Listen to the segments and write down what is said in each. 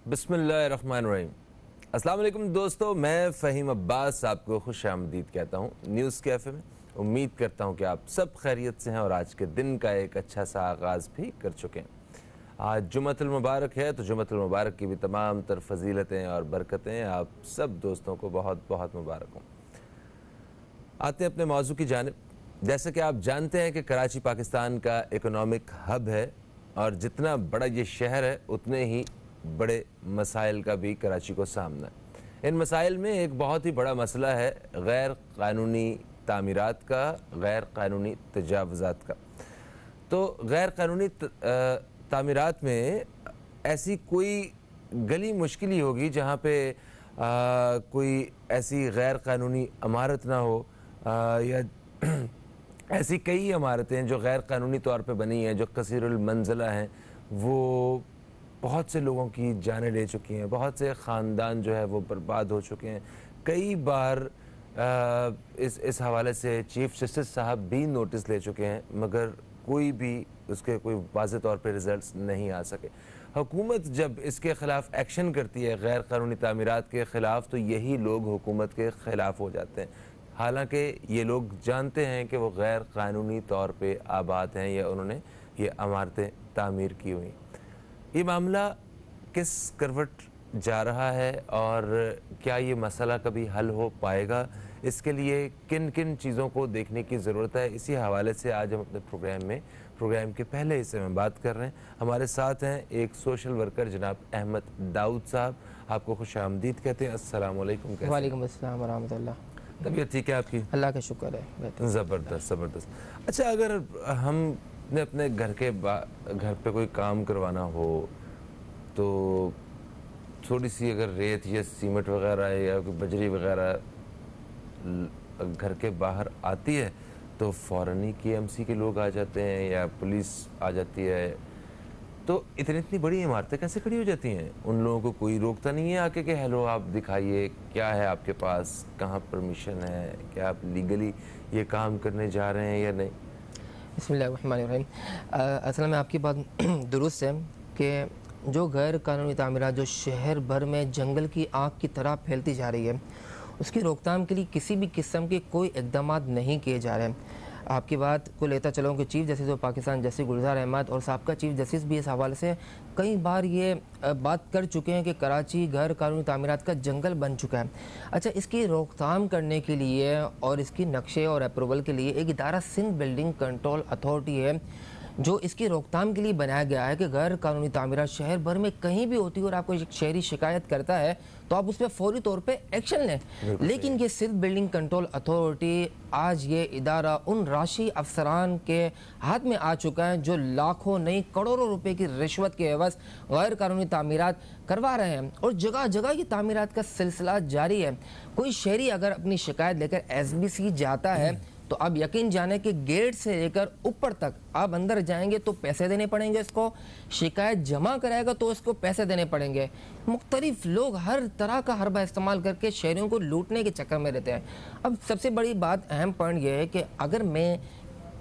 بسم اللہ الرحمن الرحیم۔ السلام علیکم دوستو، میں فہیم عباس آپ کو خوش آمدید کہتا ہوں نیوز کیفے میں۔ امید کرتا ہوں کہ آپ سب خیریت سے ہیں اور آج کے دن کا ایک اچھا سا آغاز بھی کر چکے ہیں۔ آج جمعۃ المبارک ہے تو جمعۃ المبارک کی بھی تمام تر فضیلتیں اور برکتیں آپ سب دوستوں کو بہت بہت مبارک ہوں۔ آتے ہیں اپنے موضوع کی جانب۔ جیسے کہ آپ جانتے ہیں کہ کراچی پاکستان کا اکنامک ہب ہے اور جتنا بڑا یہ شہر ہے اتنے ہی بڑے مسائل کا بھی کراچی کو سامنا ہے۔ ان مسائل میں ایک بہت ہی بڑا مسئلہ ہے غیر قانونی تعمیرات کا، غیر قانونی تجاوزات کا۔ تو غیر قانونی تعمیرات میں ایسی کوئی گلی مشکل ہی ہوگی جہاں پہ کوئی ایسی غیر قانونی عمارت نہ ہو، یا ایسی کئی عمارتیں جو غیر قانونی طور پہ بنی ہیں، جو قصیر المنزلہ ہیں، وہ بہت سے لوگوں کی جانیں لے چکی ہیں، بہت سے خاندان جو ہے وہ برباد ہو چکے ہیں۔ کئی بار اس حوالے سے چیف جسٹس صاحب بھی نوٹس لے چکے ہیں، مگر کوئی بھی اس کے کوئی واضح طور پہ ریزلٹس نہیں آ سکے۔ حکومت جب اس کے خلاف ایکشن کرتی ہے غیر قانونی تعمیرات کے خلاف تو یہی لوگ حکومت کے خلاف ہو جاتے ہیں، حالانکہ یہ لوگ جانتے ہیں کہ وہ غیر قانونی طور پہ آباد ہیں یا انہوں نے یہ عمارتیں تعمیر کی ہوئی۔ یہ معاملہ کس کروٹ جا رہا ہے اور کیا یہ مسئلہ کبھی حل ہو پائے گا؟ اس کے لیے کن کن چیزوں کو دیکھنے کی ضرورت ہے، اسی حوالے سے آج ہم اپنے پروگرام کے پہلے حصے میں بات کر رہے ہیں۔ ہمارے ساتھ ہیں ایک سوشل ورکر جناب احمد داؤد صاحب، آپ کو خوش آمدید کہتے ہیں۔ السلام علیکم۔ وعلیکم السلام ورحمۃ اللہ۔ طبیعت ٹھیک ہے آپ کی؟ اللہ کا شکر ہے، زبردست۔ اچھا، اگر ہم نے اپنے گھر پہ کوئی کام کروانا ہو تو تھوڑی سی اگر ریت یا سیمنٹ وغیرہ یا کوئی بجری وغیرہ گھر کے باہر آتی ہے تو فوراً ہی KMC کے لوگ آ جاتے ہیں یا پولیس آ جاتی ہے، تو اتنی بڑی عمارتیں کیسے کھڑی ہو جاتی ہیں؟ ان لوگوں کو کوئی روکتا نہیں ہے آ کے کہ ہیلو آپ دکھائیے کیا ہے آپ کے پاس، کہاں پرمیشن ہے، کیا آپ لیگلی یہ کام کرنے جا رہے ہیں یا نہیں؟ بسم اللہ الرحمن الرحیم۔ اصل میں آپ کی بات درست ہے کہ جو غیر قانونی تعمیرات جو شہر بھر میں جنگل کی آگ کی طرح پھیلتی جا رہی ہے، اس کی روک تھام کے لیے کسی بھی قسم کے کوئی اقدامات نہیں کیے جا رہے ہیں۔ آپ کی بات کو لیتا چلوں کہ chief justice of Pakistan justice Gulzar Ahmed اور سابقہ چیف جسٹس بھی اس حوالے سے کئی بار یہ بات کر چکے ہیں کہ کراچی غیر قانونی تعمیرات کا جنگل بن چکا ہے۔ اچھا، اس کی روک تھام کرنے کے لیے اور اس کی نقشے اور اپروول کے لیے ایک ادارہ سندھ بلڈنگ کنٹرول اتھارٹی ہے جو اس کی روک تھام کے لیے بنایا گیا ہے کہ غیر قانونی تعمیرات شہر بھر میں کہیں بھی ہوتی ہے اور آپ کو ایک شہری شکایت کرتا ہے تو آپ اس پہ فوری طور پہ ایکشن لیں۔ لیکن یہ سندھ بلڈنگ کنٹرول اتھارٹی آج یہ ادارہ ان راشی افسران کے ہاتھ میں آ چکا ہے جو لاکھوں نہیں کروڑوں روپے کی رشوت کے عوض غیر قانونی تعمیرات کروا رہے ہیں، اور جگہ جگہ یہ تعمیرات کا سلسلہ جاری ہے۔ کوئی شہری اگر اپنی شکایت لے کر SBC جاتا ہے تو آپ یقین جانیں کہ گیٹ سے لے کر اوپر تک آپ اندر جائیں گے تو پیسے دینے پڑیں گے، اس کو شکایت جمع کرائے گا تو اس کو پیسے دینے پڑیں گے۔ مختلف لوگ ہر طرح کا حربہ استعمال کر کے شہریوں کو لوٹنے کے چکر میں رہتے ہیں۔ اب سب سے بڑی بات، اہم پوائنٹ یہ ہے کہ اگر میں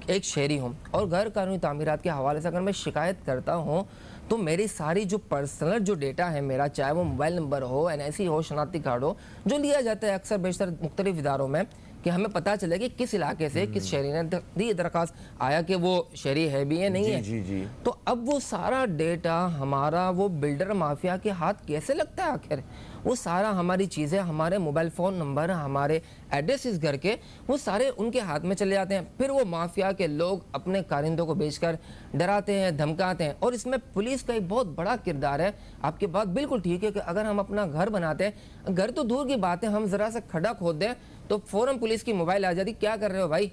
ایک شہری ہوں اور غیر قانونی تعمیرات کے حوالے سے اگر میں شکایت کرتا ہوں تو میری ساری جو پرسنل جو ڈیٹا ہے میرا، چاہے وہ موبائل نمبر ہو، NIC ہو، شناختی کارڈ ہو، جو لیا جاتا ہے اکثر بیشتر مختلف اداروں میں کہ ہمیں پتہ چلے کہ کس علاقے سے کس شہری نے دی درخواست، آیا کہ وہ شہری ہے بھی یا نہیں ہے۔ تو اب وہ سارا ڈیٹا ہمارا وہ بلڈر مافیا کے ہاتھ کیسے لگتا ہے؟ آخر وہ سارا ہماری چیزیں، ہمارے موبائل فون نمبر، ہمارے ایڈریس اس گھر کے، وہ سارے ان کے ہاتھ میں چلے جاتے ہیں۔ پھر وہ مافیا کے لوگ اپنے کارندوں کو بیچ کر ڈراتے ہیں، دھمکاتے ہیں، اور اس میں پولیس کا ایک بہت بڑا کردار ہے۔ آپ کی بات بالکل ٹھیک ہے کہ اگر ہم اپنا گھر بناتے ہیں، گھر تو دور کی بات ہے، ہم ذرا سا کھڈا کھود دیں تو فوراً پولیس کی موبائل آ جاتی، کیا کر رہے ہو بھائی،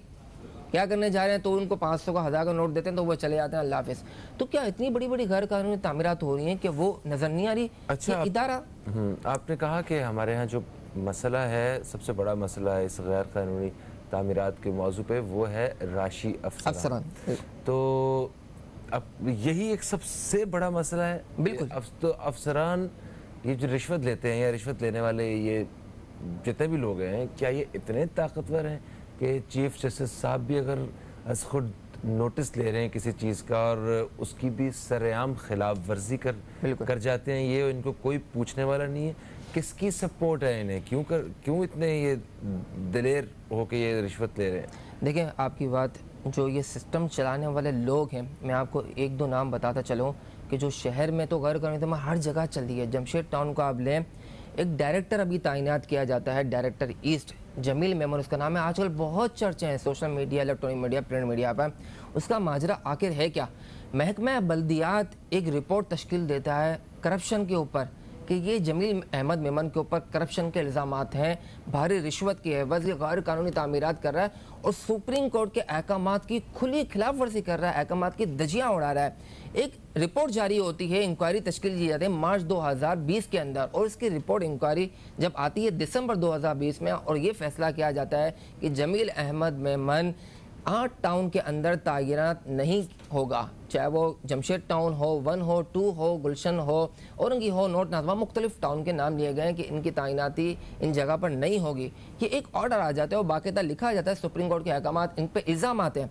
کیا کرنے جا رہے ہیں، تو ان کو 500 کا 1000 کا نوٹ دیتے ہیں تو وہ چلے جاتے ہیں، اللہ حافظ۔ تو کیا اتنی بڑی بڑی غیر قانونی تعمیرات ہو رہی ہیں کہ وہ نظر نہیں آ رہی؟ اچھا، ادارہ آپ نے کہا کہ ہمارے ہاں جو مسئلہ ہے، سب سے بڑا مسئلہ ہے اس غیر قانونی تعمیرات کے موضوع پہ، وہ ہے راشی افسران۔ تو اب یہی ایک سب سے بڑا مسئلہ ہے۔ بالکل، تو افسران یہ جو رشوت لیتے ہیں یا رشوت لینے والے یہ جتنے بھی لوگ ہیں، کیا یہ اتنے طاقتور ہیں کہ چیف جسٹس صاحب بھی اگر از خود نوٹس لے رہے ہیں کسی چیز کا اور اس کی بھی سرعام خلاف ورزی کر جاتے ہیں، یہ ان کو کوئی پوچھنے والا نہیں ہے؟ کس کی سپورٹ ہے انہیں؟ کیوں اتنے یہ دلیر ہو کے یہ رشوت لے رہے ہیں؟ دیکھیں آپ کی بات، جو یہ سسٹم چلانے والے لوگ ہیں، میں آپ کو ایک دو نام بتاتا چلوں کہ جو شہر میں تو غیر قانونی تمام ہر جگہ چل رہی ہے. جمشید ٹاؤن کو آپ لیں، ایک ڈائریکٹر ابھی تعینات کیا جاتا ہے، ڈائریکٹر ایسٹ، جمیل میمن اس کا نام ہے. آج کل بہت چرچے ہیں social media, electronic media, print media پر. اس کا ماجرا آخر ہے کیا؟ محکمہ بلدیات ایک رپورٹ تشکیل دیتا ہے کرپشن کے اوپر کہ یہ جمیل احمد میمن کے اوپر کرپشن کے الزامات ہیں، بھاری رشوت کی عوض یہ غیر قانونی تعمیرات کر رہا ہے اور سپریم کورٹ کے احکامات کی کھلی خلاف ورزی کر رہا ہے، احکامات کی دھجیاں اڑا رہا ہے. ایک رپورٹ جاری ہوتی ہے، انکوائری تشکیل کی جاتی ہے مارچ 2020 کے اندر، اور اس کی رپورٹ انکوائری جب آتی ہے دسمبر 2020 میں، اور یہ فیصلہ کیا جاتا ہے کہ جمیل احمد میمن 8 ٹاؤن کے اندر تعینات نہیں ہوگا، چاہے وہ جمشید ٹاؤن ہو، 1 ہو، 2 ہو، گلشن ہو، اورنگی ہو، نوٹ نازوا، مختلف ٹاؤن کے نام لیے گئے ہیں کہ ان کی تعیناتی ان جگہ پر نہیں ہوگی. یہ ایک آرڈر آ جاتا ہے اور باقاعدہ لکھا جاتا ہے، سپریم کورٹ کے احکامات ان پہ الزامات ہیں.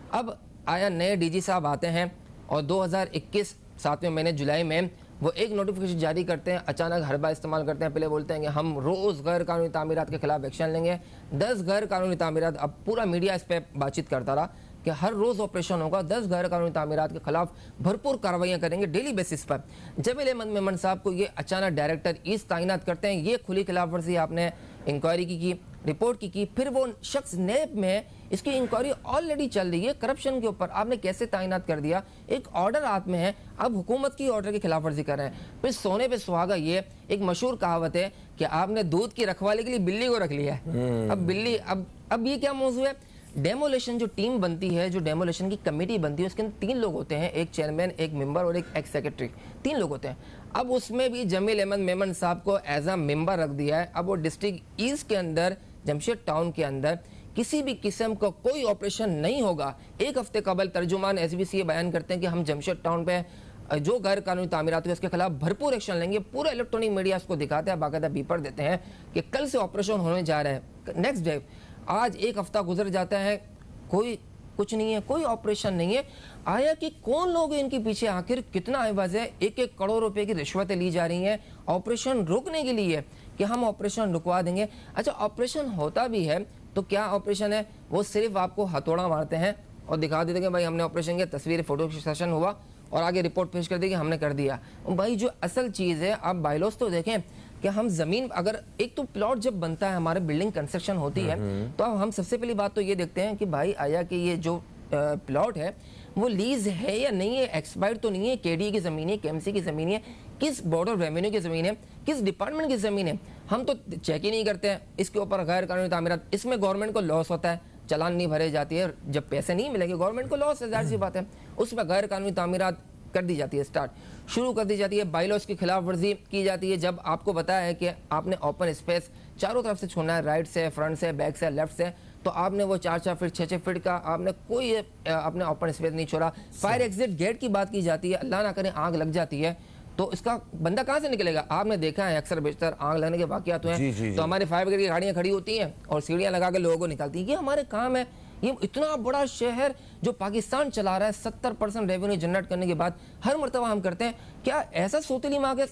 اب آیا نئے ڈی جی صاحب آتے ہیں اور 2021 7ویں مہینے جولائی میں وہ ایک نوٹیفیکیشن جاری کرتے ہیں، اچانک حربہ استعمال کرتے ہیں. پہلے بولتے ہیں کہ ہم روز غیر قانونی تعمیرات کے خلاف ایکشن لیں گے، 10 غیر قانونی تعمیرات. اب پورا میڈیا اس پہ بات چیت کرتا رہا کہ ہر روز آپریشن ہوگا، 10 غیر قانونی تعمیرات کے خلاف بھرپور کارروائیاں کریں گے ڈیلی بیسس پر. جمیل احمد میمن صاحب کو یہ اچانک ڈائریکٹر ایسٹ تعینات کرتے ہیں. یہ کھلی خلاف ورزی آپ نے انکوائری کی رپورٹ کی. پھر وہ شخص نیب میں اس کی انکوائری آلریڈی چل رہی ہے کرپشن کے اوپر، آپ نے کیسے تعینات کر دیا؟ ایک آرڈر ہاتھ میں ہے، اب حکومت کی آرڈر کی خلاف ورزی کر رہے ہیں. پھر سونے پہ سہاگا، یہ ایک مشہور کہاوت ہے کہ آپ نے دودھ کی رکھوالی کے لیے بلی کو رکھ لیا ہے. اب بلی اب یہ کیا موضوع ہے؟ ڈیمولیشن جو ٹیم بنتی ہے، جو ڈیمولیشن کی کمیٹی بنتی ہے، اس کے اندر 3 لوگ ہوتے ہیں، ایک چیئرمین، ایک ممبر اور ایک ایکس سیکرٹری، 3 لوگ ہوتے ہیں. اب اس میں بھی جمیل احمد میمن صاحب کو ایز اے ممبر رکھ دیا ہے. اب وہ ڈسٹرکٹ ایسٹ کے اندر، جمشید ٹاؤن کے اندر کسی بھی قسم کا کوئی آپریشن نہیں ہوگا. ایک ہفتے قبل ترجمان ایس بی سی یہ بیان کرتے ہیں کہ ہم جمشید ٹاؤن پہ جو غیر قانونی تعمیرات ہے اس کے خلاف بھرپور ایکشن لیں گے. پورا الیکٹرانک میڈیا اس کو دکھاتا ہے، باقاعدہ بیپر دیتے ہیں کہ کل سے آپریشن ہونے جا رہا ہے. نیکسٹ ڈے، آج ایک ہفتہ گزر جاتا ہے، کوئی کچھ نہیں ہے، کوئی آپریشن نہیں ہے. آیا کہ کون لوگ ان کے پیچھے؟ آخر کتنا عوض ہے؟ 1 کروڑ روپے کی رشوتیں لی جا رہی ہیں آپریشن روکنے کے لیے کہ ہم آپریشن رکوا دیں گے. اچھا آپریشن ہوتا بھی ہے تو کیا آپریشن ہے؟ وہ صرف آپ کو ہتھوڑا مارتے ہیں اور دکھا دیتے ہیں کہ بھائی ہم نے آپریشن کیا، تصویر فوٹو سیشن ہوا اور آگے رپورٹ پیش کر دی کہ ہم نے کر دیا. بھائی جو اصل چیز ہے، آپ بائیلوز تو دیکھیں کہ ہم زمین، اگر ایک تو پلاٹ جب بنتا ہے، ہمارے بلڈنگ کنسٹرکشن ہوتی ہے، تو اب ہم سب سے پہلی بات تو یہ دیکھتے ہیں کہ بھائی آیا کہ یہ جو پلاٹ ہے وہ لیز ہے یا نہیں ہے، ایکسپائر تو نہیں ہے، کے ڈی کی زمین ہے، کے ایم سی کی زمین ہے، کس بورڈ آف ریونیو کی زمین ہے، کس ڈپارٹمنٹ کی زمین ہے. ہم تو چیک ہی نہیں کرتے ہیں اس کے اوپر غیر قانونی تعمیرات. اس میں گورنمنٹ کو لاس ہوتا ہے، چلان نہیں بھرے جاتی ہے، جب پیسے نہیں ملیں گے گورنمنٹ کو لاس ہے، ظاہر سی بات ہے. اس میں غیر قانونی تعمیرات کر دی جاتی ہے، شروع کر دی جاتی ہے، بائیلوز کی خلاف ورزی کی جاتی ہے. جب آپ کو بتایا ہے کہ آپ نے اوپن اسپیس چاروں طرف سے چھوڑنا ہے، رائٹ سے، فرنٹ سے، بیک سے، لیفٹ سے، تو آپ نے وہ 4 فٹ 6 فٹ کا آپ نے کوئی اپنے اوپن اسپیس نہیں چھوڑا. فائر ایگزٹ گیٹ کی بات کی جاتی ہے، اللہ نہ کرے آگ لگ جاتی ہے تو اس کا بندہ کہاں سے نکلے گا؟ آپ نے دیکھا ہے اکثر بیشتر آگ لگنے کے واقعات ہوئے ہیں تو ہمارے فائر بریگیڈ کی گاڑیاں کھڑی ہوتی ہیں اور سیڑھیاں لگا کے لوگوں کو نکالتی ہیں. یہ ہمارے کام ہے. یہ اتنا بڑا شہر جو پاکستان چلا رہا ہے، 70% ریونیو جنریٹ کرنے کے بعد ہر مرتبہ ہم کرتے ہیں. کیا ایسا سوتیلی ماں کے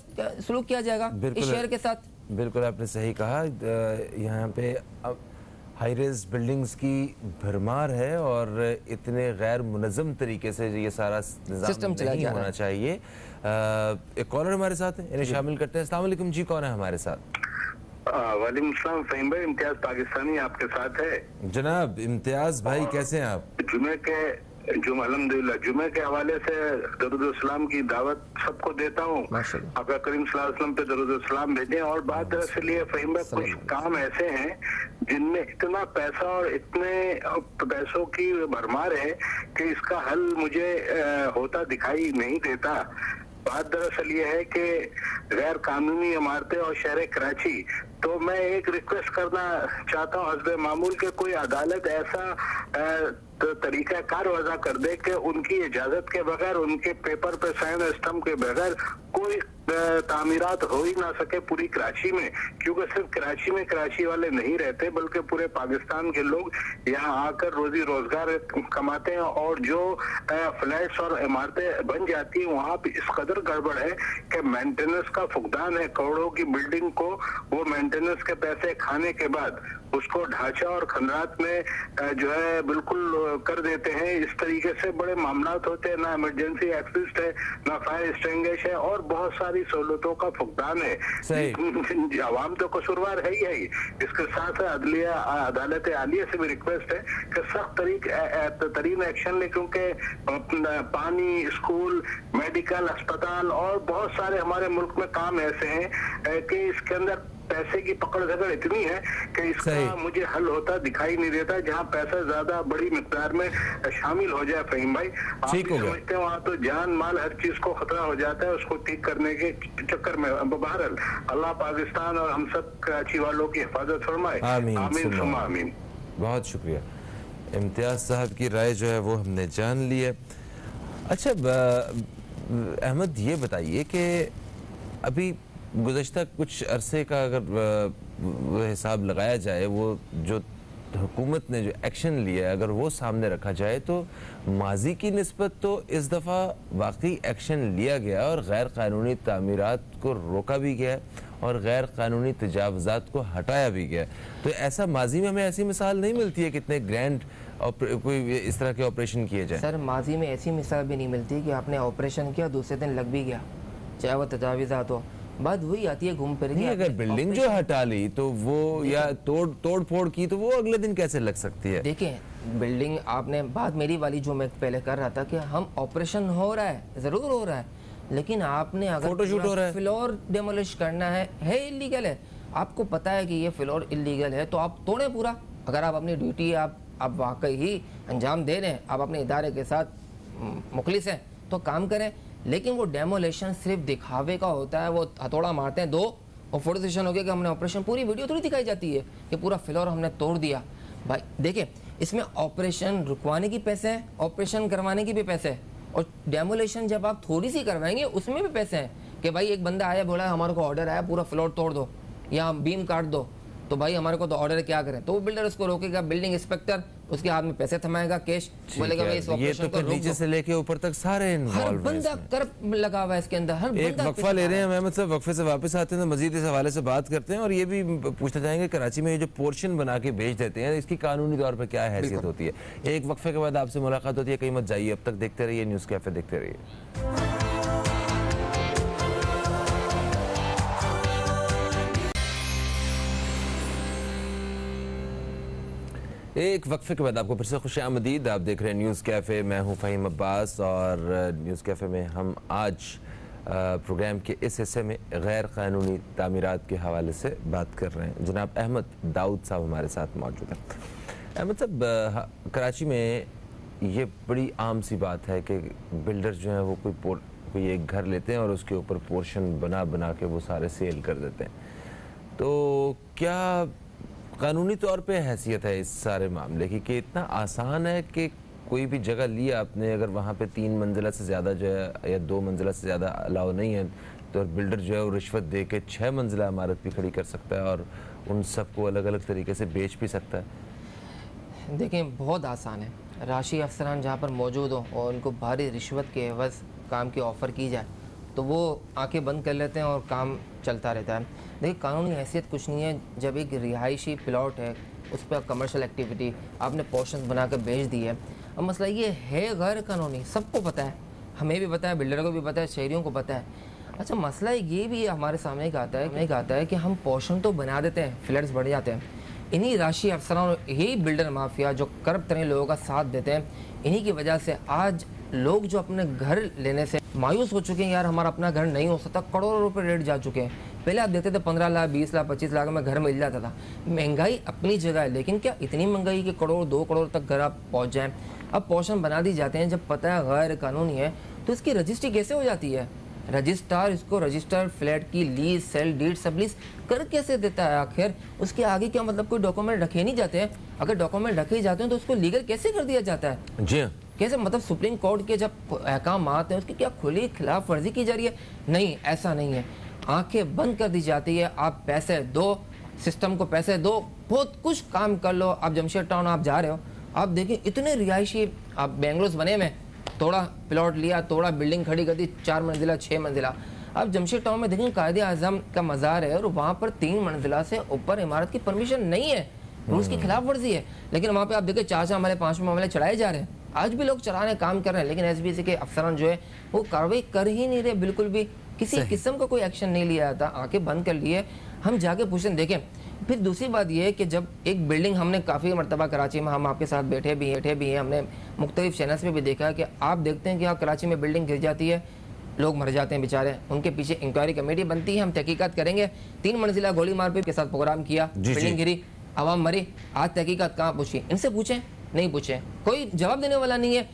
سلوک کیا جائے گا اس شہر کے ساتھ؟ بالکل آپ نے صحیح کہا. یہاں پہ ہائی ریز بلڈنگز کی بھرمار ہے اور اتنے غیر منظم طریقے سے یہ سارا نظام نہیں ہونا چاہیے. ایک کالر ہمارے ساتھ ہیں، انہیں شامل کرتے ہیں. السلام علیکم جی، کون ہے ہمارے ساتھ؟ وعلیکم السلام فہیم بھائی، امتیاز پاکستانی آپ کے ساتھ ہے. جناب امتیاز بھائی کیسے ہیں آپ؟ الحمدللہ جمعے کے حوالے سے درود السلام کی دعوت سب کو دیتا ہوں. آپ کریم صلی اللہ علیہ وسلم پہ درود السلام بھیجیں. اور بات دراصل یہ فہیم بھائی، کچھ کام ایسے ہیں جن میں اتنا پیسہ اور اتنے پیسوں کی بھرمار ہے کہ اس کا حل مجھے ہوتا دکھائی نہیں دیتا. بات دراصل یہ ہے کہ غیر قانونی عمارتیں اور شہر کراچی، تو میں ایک ریکویسٹ کرنا چاہتا ہوں حسب معمول کہ کوئی عدالت ایسا طریقہ کار وضع کر دے کہ ان کی اجازت کے بغیر، ان کے پیپر پہ سائن اسٹمپ کے بغیر کوئی तामीरात हो ही ना सके पूरी कराची में, क्योंकि सिर्फ कराची में कराची वाले नहीं रहते बल्कि पूरे पाकिस्तान के लोग यहाँ आकर रोजी रोजगार कमाते हैं, और जो फ्लैट्स और इमारतें बन जाती हैं वहाँ पे इस कदर गड़बड़ है कि मेंटेनेंस का फुकदान है। करोड़ों की बिल्डिंग को वो मेंटेनेंस के पैसे खाने के बाद उसको ढांचा और खंडरात में जो है बिल्कुल कर देते हैं। इस तरीके से बड़े मामलात होते हैं, ना इमरजेंसी एक्सिस्ट है, ना फायर एक्सटिंग्विश है, और बहुत सारी सहूलतों का फुकदान है। आवाम तो कसूरवार है ही। इसके साथ अदलिया अदालत आलिया से भी रिक्वेस्ट है कि सख्त तरीन एक्शन ले, क्योंकि पानी, स्कूल, मेडिकल, अस्पताल और बहुत सारे हमारे मुल्क में काम ऐसे हैं कि इसके अंदर पैसे की पकड़ धकड़ इतनी है कि इसका मुझे हल होता दिखाई नहीं देता। जहाँ पैसा ज्यादा बड़ी मिकदार में शामिल हो जाए फहीम भाई, आप समझते हैं वहाँ तो जान माल हर चीज को खतरा हो जाता है उसको ठीक करने के चक्कर में। बहरहाल अल्लाह पाकिस्तान और हम सब कराची वालों की हिफाजत फरमाए। आमीन सुम्मा आमीन। बहुत शुक्रिया। इम्तियाज साहब की राय जो है वो हमने जान ली है। अच्छा अहमद, ये बताइए कि अभी गुज़श्ता कुछ अरसे का अगर हिसाब लगाया जाए, वो जो हुकूमत ने जो एक्शन लिया है अगर वो सामने रखा जाए, तो माजी की निस्बत तो इस दफ़ा वाकई एक्शन लिया गया और गैर कानूनी तामीरात को रोका भी गया और गैर कानूनी तजावज़ात को हटाया भी गया। तो ऐसा माजी में हमें ऐसी मिसाल नहीं मिलती है कितने ग्रैंड कोई इस तरह के ऑपरेशन किए जाए। सर माजी में ऐसी मिसाल भी नहीं मिलती कि आपने ऑपरेशन किया दूसरे दिन लग भी गया, चाहे वो तजावीज़ात हो। बात वही आती है घूम फिर के, अगर बिल्डिंग जो हटा ली तो वो या तोड़ फोड़ की तो वो अगले दिन कैसे लग सकती है? देखिए बिल्डिंग, आपने बात मेरी वाली जो मैं पहले कर रहा था कि हम ऑपरेशन हो रहा है, जरूर हो रहा है, लेकिन आपने अगर फोटोशूट हो रहा है, फ्लोर डेमोलिश करना है इलीगल है, आपको पता है कि ये फ्लोर इलीगल है तो आप तोड़े पूरा। अगर आप अपनी ड्यूटी आप वाकई ही अंजाम दे रहे हैं, आप अपने इदारे के साथ मुखलिस हैं तो काम करें। लेकिन वो डेमोलेशन सिर्फ दिखावे का होता है, वो हथौड़ा मारते हैं दो और फोटो सेशन हो गया कि हमने ऑपरेशन, पूरी वीडियो थोड़ी दिखाई जाती है कि पूरा फ्लोर हमने तोड़ दिया। भाई देखिए, इसमें ऑपरेशन रुकवाने की पैसे हैं, ऑपरेशन करवाने की भी पैसे हैं, और डेमोलेशन जब आप थोड़ी सी करवाएंगे उसमें भी पैसे हैं कि भाई एक बंदा आया बोला हमारे को ऑर्डर आया पूरा फ्लोर तोड़ दो या बीम काट दो, तो भाई हमारे को तो ऑर्डर क्या करें, तो वो बिल्डर उसको रोकेगा, बिल्डिंग इंस्पेक्टर उसके हाथ में पैसे थमाएगा, कैश बोलेगा भाई इस ऑपरेशन को रोक दो। नीचे से लेके ऊपर तक सारे हर बंदा कर लगा हुआ है इसके अंदर, हर एक वक्फा ले रहे हैं अहमद साहब, वक्फे से वापस आते हैं तो मजीद इस हवाले से बात करते हैं। और ये भी पूछना चाहेंगे कराची में ये जो पोर्शन बना के बेच देते हैं इसकी कानूनी तौर पर क्या हैसियत होती है? एक वक्फे के बाद आपसे मुलाकात होती है, कहीं मत जाइए, अब तक देखते रहिए न्यूज़ कैफे, देखते रहिए। एक वक्फे के बाद आपको फिर से खुशामदीद। आप देख रहे हैं न्यूज़ कैफ़े, मैं हूं फ़हीम अब्बास और न्यूज़ कैफ़े में हम आज प्रोग्राम के इस हिस्से में गैर कानूनी तामीरात के हवाले से बात कर रहे हैं। जनाब अहमद दाऊद साहब हमारे साथ मौजूद हैं। अहमद साहब, कराची में ये बड़ी आम सी बात है कि बिल्डर जो हैं वो कोई एक घर लेते हैं और उसके ऊपर पोर्शन बना के वो सारे सेल कर देते हैं। तो क्या कानूनी तौर पे हैसियत है इस सारे मामले की कि इतना आसान है कि कोई भी जगह लिया आपने, अगर वहाँ पे 3 मंजिला से ज़्यादा जो है या 2 मंजिला से ज़्यादा अलाउ नहीं है तो बिल्डर जो है वो रिश्वत दे के 6 मंजिला इमारत भी खड़ी कर सकता है और उन सबको अलग अलग तरीके से बेच भी सकता है? देखिए बहुत आसान है, राशि अफसरान जहाँ पर मौजूद हो और उनको भारी रिश्वत के एवज़ काम की ऑफ़र की जाए तो वो आंखें बंद कर लेते हैं और काम चलता रहता है। देखिए कानूनी हैसियत कुछ नहीं है, जब एक रिहायशी प्लॉट है उस पर कमर्शियल एक्टिविटी आपने पोर्शंस बना कर बेच दी है, अब मसला ये है गैर कानूनी, सबको पता है, हमें भी पता है, बिल्डर को भी पता है, शहरियों को पता है। अच्छा मसला ये भी हमारे सामने आता है कि हम पोर्शन तो बना देते हैं, फ्लैट्स बढ़ जाते हैं, इन्हीं राशि अफसरान, यही बिल्डर माफिया जो करप्ट तरीन लोगों का साथ देते हैं, इन्हीं की वजह से आज लोग जो अपने घर लेने से मायूस हो चुके हैं, यार हमारा अपना घर नहीं हो सकता, करोड़ों रुपए रेट जा चुके हैं। पहले आप देते थे 15 लाख 20 लाख 25 लाख में घर मिल जाता था। महंगाई अपनी जगह है, लेकिन क्या इतनी महंगाई कि करोड़ 2 करोड़ तक घर आप पहुंच जाएं? अब पोर्शन बना दी जाते हैं, जब पता है गैर कानूनी है तो इसकी रजिस्ट्री कैसे हो जाती है? रजिस्ट्रार इसको रजिस्टर फ्लैट की लीज सेल डीड सब लीज कर कैसे देता है? आखिर उसके आगे क्या मतलब कोई डॉक्यूमेंट रखे नहीं जाते हैं? अगर डॉक्यूमेंट रखे जाते हैं तो उसको लीगल कैसे कर दिया जाता है? जी कैसे मतलब सुप्रीम कोर्ट के जब अहकाम आते हैं उसकी क्या खुली खिलाफ वर्जी की जा रही है? नहीं, ऐसा नहीं है, आंखें बंद कर दी जाती है। आप पैसे दो, सिस्टम को पैसे दो, बहुत कुछ काम कर लो। आप जमशेद टाउन आप जा रहे हो, आप देखिए इतने रिहायशी, आप बेंगलोर बने में थोड़ा प्लॉट लिया, थोड़ा बिल्डिंग खड़ी कर दी, 4 मंजिला 6 मंजिला। अब जमशेद टाउन में देखें कायदे आजम का मज़ार है और वहाँ पर 3 मंजिला से ऊपर इमारत की परमिशन नहीं है, रूल्स की खिलाफ वर्जी है। लेकिन वहाँ पे आप देखिए 4 मामले 5 मामले चढ़ाए जा रहे हैं, आज भी लोग चढ़ाने काम कर रहे हैं, लेकिन एसबीसी के अफसरान जो है वो कार्रवाई कर ही नहीं रहे, बिल्कुल भी किसी किस्म का कोई एक्शन नहीं लिया जाता। आंखें बंद कर लिए, हम जाके पूछते हैं। देखें फिर दूसरी बात ये है कि जब एक बिल्डिंग, हमने काफ़ी मरतबा कराची में हम आपके साथ बैठे भी हैं, हमने मुख्तलिफ चैनल्स पे भी देखा है कि आप देखते हैं कि आप कराची में बिल्डिंग गिर जाती है, लोग मर जाते हैं बेचारे, उनके पीछे इंक्वायरी कमेटी बनती है, हम तहकीकात करेंगे। 3 मंजिला गोली मार पे के साथ प्रोग्राम किया, बिल्डिंग गिरी, आवाम मरी, आज तहकीकात कहाँ पूछी? इनसे पूछें, नहीं पूछे, कोई जवाब देने वाला नहीं है।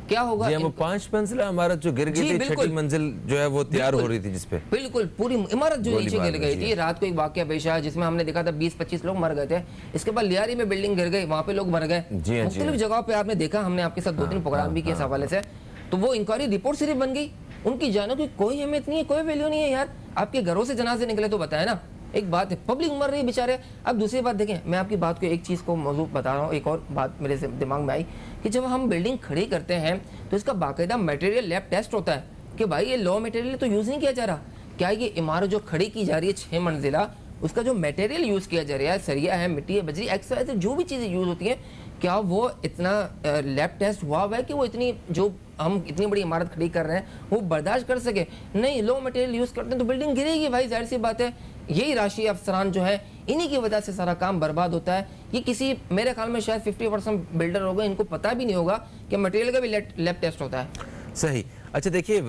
क्या होगा? वो 5 मंजिला इमारत जो गिर गई थी, 6ठी मंजिल जो है वो तैयार हो रही थी, जिसपे बिल्कुल पूरी इमारत जो नीचे गिर गई थी। रात को एक वाकया पेश आया जिसमें हमने देखा था 20-25 लोग मर गए थे। इसके बाद लियारी में बिल्डिंग गिर गई, वहाँ पे लोग मर गए। मुख्तलिफ जगहों पे आपने देखा, हमने आपके साथ 2-3 प्रोग्राम भी किए इस हवाले से। तो वो इंक्वायरी रिपोर्ट सिर्फ बन गई, उनकी जानों की कोई अहमियत नहीं है, कोई वैल्यू नहीं है। यार आपके घरों से जनाजे निकले तो बताया ना, एक बात है, पब्लिक मर रही है बेचारे। अब दूसरी बात देखें, मैं आपकी बात को एक चीज़ को मौजू बता रहा हूँ, एक और बात मेरे दिमाग में आई कि जब हम बिल्डिंग खड़ी करते हैं तो इसका बाकायदा मटेरियल लैब टेस्ट होता है कि भाई ये लॉ मटेरियल तो यूज़ नहीं किया जा रहा, क्या ये इमारत जो खड़ी की जा रही है 6 मंजिला, उसका जो मटेरियल यूज़ किया जा रहा है, सरिया है, मिट्टी है, बजरी, एक्स्ट्रा जो भी चीज़ें यूज़ होती हैं, क्या वो इतना लैब टेस्ट हुआ है कि वो इतनी, जो हम इतनी बड़ी इमारत खड़ी कर रहे हैं वो बर्दाश्त कर सके? नहीं, लो मटेरियल यूज़ करते हैं तो बिल्डिंग गिरेगी भाई, जाहिर सी बात है। यही राशि अफसरान जो है, इन्हीं की वजह से सारा काम बर्बाद होता है। ये किसी, मेरे ख्याल में शायद 50% बिल्डर होगा, इनको पता भी नहीं होगा कि मटेरियल का भी लैब टेस्ट होता है। सही। अच्छा देखिए,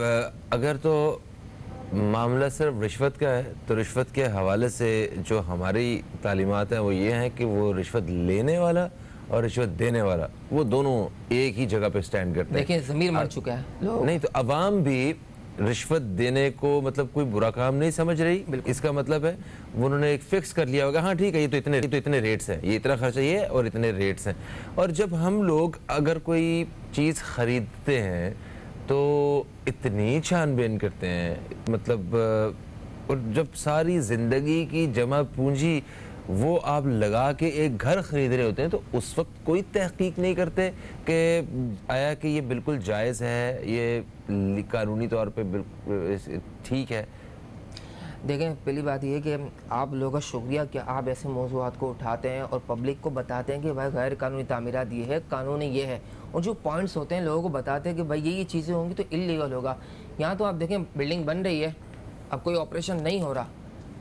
अगर तो मामला सिर्फ रिश्वत का है तो रिश्वत के हवाले से जो हमारी तालीमात हैं वो ये हैं कि वो रिश्वत लेने वाला और रिश्वत देने वाला वो दोनों एक ही जगह पे स्टैंड करते हैं। देखिए ज़मीर मर चुका है लोग। नहीं तो अवाम भी रिश्वत देने को मतलब कोई बुरा काम नहीं समझ रही। इसका मतलब है उन्होंने एक फिक्स कर लिया होगा, हाँ ठीक है, ये तो इतने रेट्स हैं, ये इतना खर्चा ये है और इतने रेट्स हैं। और जब हम लोग अगर कोई चीज़ खरीदते हैं तो इतनी छानबीन करते हैं, मतलब और जब सारी ज़िंदगी की जमा पूंजी वो आप लगा के एक घर खरीद रहे होते हैं तो उस वक्त कोई तहकीक नहीं करते कि आया कि ये बिल्कुल जायज़ है, ये कानूनी तौर पे बिल्कुल ठीक है। देखें, पहली बात ये कि आप लोगों का शुक्रिया कि आप ऐसे मौज़ूआत को उठाते हैं और पब्लिक को बताते हैं कि भाई गैर कानूनी तामीरात ये है, कानून ये है, और जो पॉइंट्स होते हैं लोगों को बताते हैं कि भाई ये चीज़ें होंगी तो इल्लीगल होगा। यहाँ तो आप देखें बिल्डिंग बन रही है, अब कोई ऑपरेशन नहीं हो रहा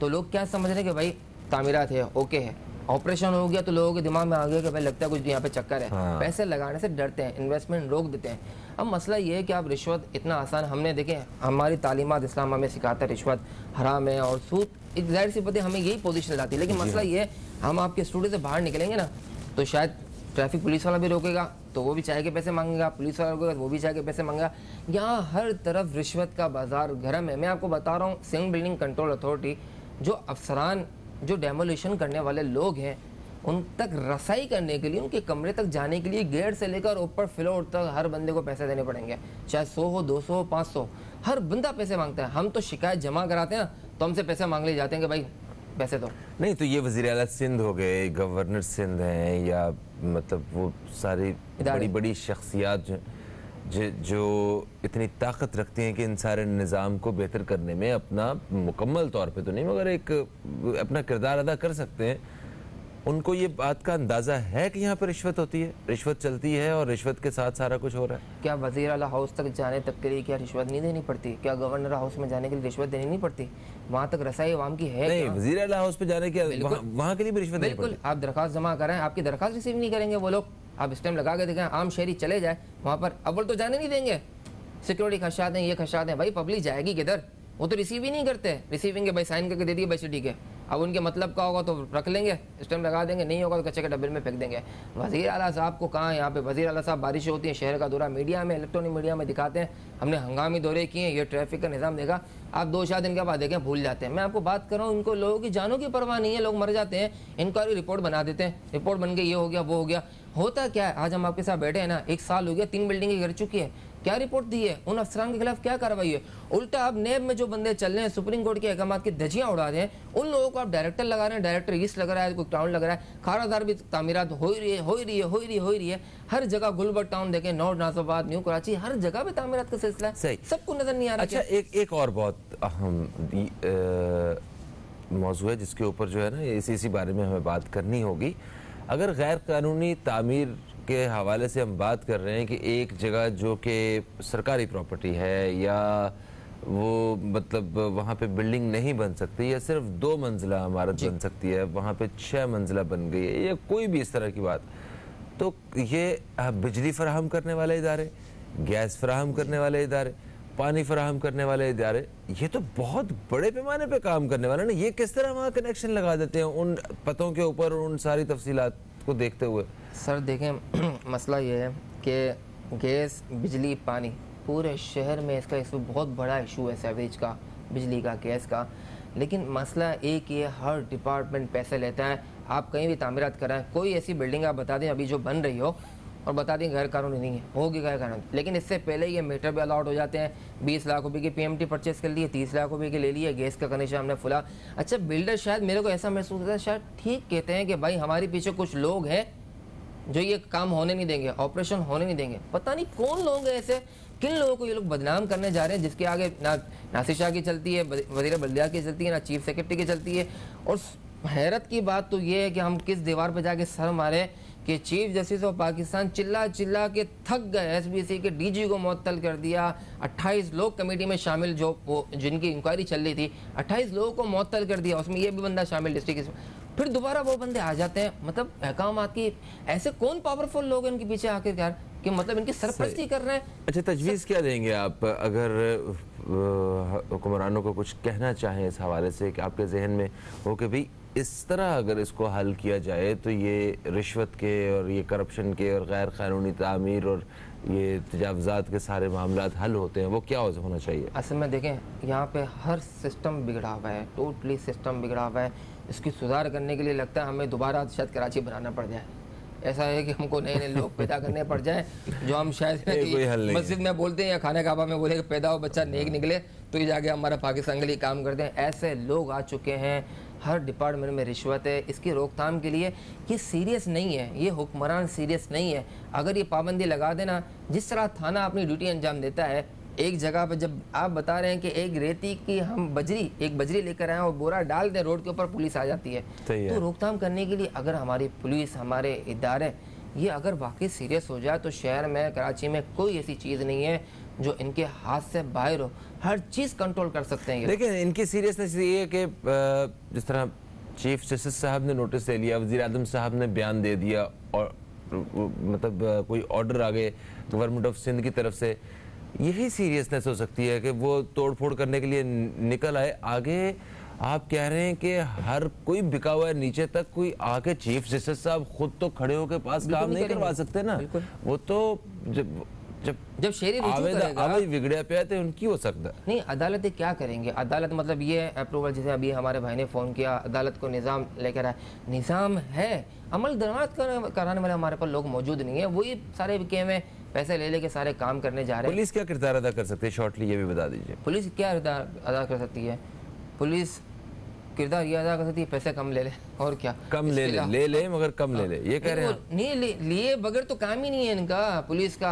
तो लोग क्या समझ रहे हैं कि भाई तामीरात है, ओके है। ऑपरेशन हो गया तो लोगों के दिमाग में आ गया कि भाई लगता है कुछ यहाँ पे चक्कर है। हाँ। पैसे लगाने से डरते हैं, इन्वेस्टमेंट रोक देते हैं। अब मसला ये है कि आप रिश्वत इतना आसान, हमने देखें हमारी तालीमात इस्लाम हमें सिखाता है रिश्वत हराम है और सूद, जाहिर सी बात है हमें यही पोजीशन लाती है। लेकिन मसला ये है, हम आपके स्टूडियो से बाहर निकलेंगे ना तो शायद ट्रैफिक पुलिस वाला भी रोकेगा तो वो भी चाय के पैसे मांगेगा, पुलिस वाला रोकेगा तो वो भी चाय के पैसे मांगेगा। यहाँ हर तरफ रिश्वत का बाजार गरम है। मैं आपको बता रहा हूँ, सिंध बिल्डिंग कंट्रोल अथॉरिटी जो अफसरान, जो डेमोलिशन करने वाले लोग हैं, उन तक रसाई करने के लिए, उनके कमरे तक जाने के लिए गेट से लेकर ऊपर फ्लोर तक हर बंदे को पैसे देने पड़ेंगे, चाहे 100 हो, 200 हो, 500, हर बंदा पैसे मांगता है। हम तो शिकायत जमा कराते हैं तो हमसे पैसे मांग ले जाते हैं कि भाई पैसे दो। नहीं तो ये वज़ीर आला सिंध हो गए, गवर्नर सिंध हैं, या मतलब वो सारी बड़ी बड़ी शख्सियात जो इतनी ताकत रखती हैं कि इन सारे निज़ाम को बेहतर करने में अपना मुकम्मल तौर पे तो नहीं मगर एक अपना किरदार अदा कर सकते हैं, उनको ये बात का अंदाज़ा है कि यहाँ पर रिश्वत होती है, रिश्वत चलती है और रिश्वत के साथ सारा कुछ हो रहा है। क्या वज़ीर आला हाउस तक जाने तक के लिए क्या रिश्वत नहीं देनी पड़ती? क्या गवर्नर हाउस में जाने के लिए रिश्वत देनी नहीं पड़ती? वहाँ तक रसाई अवाम की है नहीं, वज़ीर आला हाउस पे जाने के वहाँ के लिए भी रिश्वत देनी पड़ती? बिल्कुल, आप दरखास्त जमा करें, आपकी दरखास्त रिसीव नहीं करेंगे वो लोग। आप स्टैम्प लगा के देखें, आम शहरी चले जाए वहाँ पर, अव्वल तो जाने नहीं देंगे, सिक्योरिटी खदशात हैं, ये खदशात हैं, भाई पब्लिक जाएगी किधर? वो तो रिसीव ही नहीं करते। रिसीविंग के भाई साइन करके दे दिए, भाई ठीक है, अब उनके मतलब का होगा तो रख लेंगे, स्टैम्प लगा देंगे, नहीं होगा तो कच्चे के डब्बे में फेंक देंगे। वज़ीर आला साहब को कहाँ, यहाँ पे वज़ीर आला साहब बारिशें होती हैं, शहर का दौरा मीडिया में, इलेक्ट्रॉनिक मीडिया में दिखाते हैं, हमने हंगामी दौरे किए हैं, ये ट्रैफिक का निज़ाम देखा, आप 2-4 दिन के बाद देखें भूल जाते हैं। मैं आपको बात कर रहा हूँ, इनको लोगों की जानों की परवाह नहीं है, लोग मर जाते हैं, इंक्वायरी रिपोर्ट बना देते हैं, रिपोर्ट बन गई, ये हो गया वो हो गया। होता क्या है, आज हम आपके साथ बैठे हैं ना, 1 साल हो गया, 3 बिल्डिंगें गिर चुकी है, क्या रिपोर्ट दी है, उन अफसरान के खिलाफ क्या कार्रवाई है? उल्टा आप नेब में जो बंदे चल रहे हैं, सुप्रीम कोर्ट के अहकामात की धज्जियां उड़ा रहे हैं, उन लोगों को आप डायरेक्टर लगा रहे हैं, डायरेक्टर ईस्ट लग रहा है, कोई टाउन लग रहा है, खारादार भी तामीरात हो रही है, हर जगह गुलबर्ग टाउन देखें, नॉर्थ नाजिबाद, न्यू कराची, हर जगह पे तामीरात का सिलसिला है, सबको नजर नहीं आ रहा। अच्छा, एक और बहुत अहम मौजू है जिसके ऊपर जो है ना इसी बारे में हमें बात करनी होगी। अगर गैर कानूनी तामीर के हवाले से हम बात कर रहे हैं कि एक जगह जो कि सरकारी प्रॉपर्टी है या वो मतलब वहाँ पे बिल्डिंग नहीं बन सकती या सिर्फ 2 मंजिला इमारत बन सकती है, वहाँ पे 6 मंजिला बन गई है या कोई भी इस तरह की बात, तो ये बिजली फराहम करने वाले इदारे, गैस फराहम करने वाले इदारे, पानी फराहम करने वाले इदारे, ये तो बहुत बड़े पैमाने पे काम करने वाले ना, ये किस तरह वहाँ कनेक्शन लगा देते हैं उन पतों के ऊपर उन सारी तफसीलात को देखते हुए? सर देखें, मसला ये है कि गैस, बिजली, पानी पूरे शहर में इसका बहुत बड़ा इशू है, सीवरेज का, बिजली का, गैस का। लेकिन मसला एक ये, हर डिपार्टमेंट पैसे लेता है। आप कहीं भी तामीरात कराएं, कोई ऐसी बिल्डिंग आप बता दें अभी जो बन रही हो और बता दें गैर कानूनी नहीं है, होगी गैर कानूनी, लेकिन इससे पहले ये मीटर भी अलाउड हो जाते हैं। 20 लाख रुपए की PMT परचेस कर लिए, 30 लाख रुपए की ले लिए, गैस का कनेक्शन हमने फुला। अच्छा, बिल्डर शायद, मेरे को ऐसा महसूस होता है, शायद ठीक कहते हैं कि भाई हमारे पीछे कुछ लोग हैं जो ये काम होने नहीं देंगे, ऑपरेशन होने नहीं देंगे। पता नहीं कौन लोग हैं ऐसे, किन लोगों को ये लोग बदनाम करने जा रहे हैं, जिसके आगे ना नासिर शाह की चलती है, वज़ीर बल्दिया की चलती है, ना चीफ सेक्रेटरी की चलती है। और हैरत की बात तो ये है कि हम किस दीवार पर जाके सर मारे कि चीफ जस्टिस ऑफ पाकिस्तान चिल्ला चिल्ला के थक गए, SBC के DG को मुअत्तल कर दिया। 28 लोग कमेटी में शामिल जो जिनकी इंक्वायरी चल रही थी, 28 लोगों को मुअत्तल कर दिया, उसमें ये भी बंदा शामिल डिस्ट्रिक्ट, फिर दोबारा वो बंदे आ जाते हैं। मतलब अहकामात की ऐसे कौन पावरफुल लोग हैं इनके पीछे आखिरकार कि मतलब इनकी सरपरस्ती कर रहे हैं? अच्छा, तजवीज़ क्या देंगे आप अगर हुक्मरानों को कुछ कहना चाहें इस हवाले से कि आपके जहन में हो कि भाई इस तरह अगर इसको हल किया जाए तो ये रिश्वत के और ये करप्शन के और गैर कानूनी तामीर और ये तजावज़ात के सारे मामलात हल होते हैं, वो क्या होना चाहिए? असल में देखें, यहाँ पे हर सिस्टम बिगड़ा हुआ है, टोटली सिस्टम बिगड़ा हुआ है। इसकी सुधार करने के लिए लगता है हमें दोबारा शायद कराची बनाना पड़ जाए। ऐसा है कि हमको नए नए लोग पैदा करने पड़ जाए जो हम शायद मस्जिद में बोलते हैं या खाने काबा में बोले कि पैदा हो बच्चा नेक निकले तो ये जाके हमारा पाकिस्तान के लिए काम करते हैं। ऐसे लोग आ चुके हैं, हर डिपार्टमेंट में रिश्वत है। इसकी रोकथाम के लिए ये सीरियस नहीं है, ये हुक्मरान सीरियस नहीं है। अगर ये पाबंदी लगा देना, जिस तरह थाना अपनी ड्यूटी अंजाम देता है, एक जगह पर जब आप बता रहे हैं कि एक रेती की हम बजरी लेकर आए और बोरा डाल दें रोड के ऊपर, पुलिस आ जाती है। तो रोकथाम करने के लिए अगर हमारी पुलिस, हमारे इदारे ये अगर वाकई सीरियस हो जाए तो शहर में, कराची में कोई ऐसी चीज़ नहीं है जो इनके हाथ से बाहर हो, हर चीज़ कंट्रोल कर सकते हैं। लेकिन इनकी सीरियसनेस ये है कि जिस तरह चीफ जस्टिस साहब ने नोटिस ले लिया, वज़ीर आज़म साहब ने बयान दे दिया और मतलब कोई ऑर्डर आ गए गवर्नमेंट ऑफ सिंध की तरफ से, यही सीरियसनेस हो सकती है कि वो तोड़ फोड़ करने के लिए निकल आए। आगे आप कह रहे हैं कि हर कोई बिका हुआ है नीचे तक, कोई आके चीफ जस्टिस साहब खुद तो खड़े होकर पास काम नहीं करवा सकते ना। वो तो जब शहरी आवाज बिगड़े पे थे उनकी हो सकता नहीं। अदालतें क्या करेंगे? अदालत मतलब ये अप्रूवल, जैसे अभी हमारे भाई ने फ़ोन किया, अदालत को निज़ाम लेकर आए, निज़ाम है, अमल दरामद कराने वाले हमारे पास लोग मौजूद नहीं है। वही सारे बिके में पैसे ले लेके सारे काम करने जा रहे हैं। पुलिस क्या किरदार अदा कर सकती है, शॉर्टली ये भी बता दीजिए। पुलिस क्या किरदार अदा कर सकती है? पुलिस किरदार ये अदा कर सकती है, पैसे कम ले ले, और क्या कम ले ले मगर कम ले ले, ये कह रहे हैं। नहीं लिए बगैर तो काम ही नहीं है इनका पुलिस का।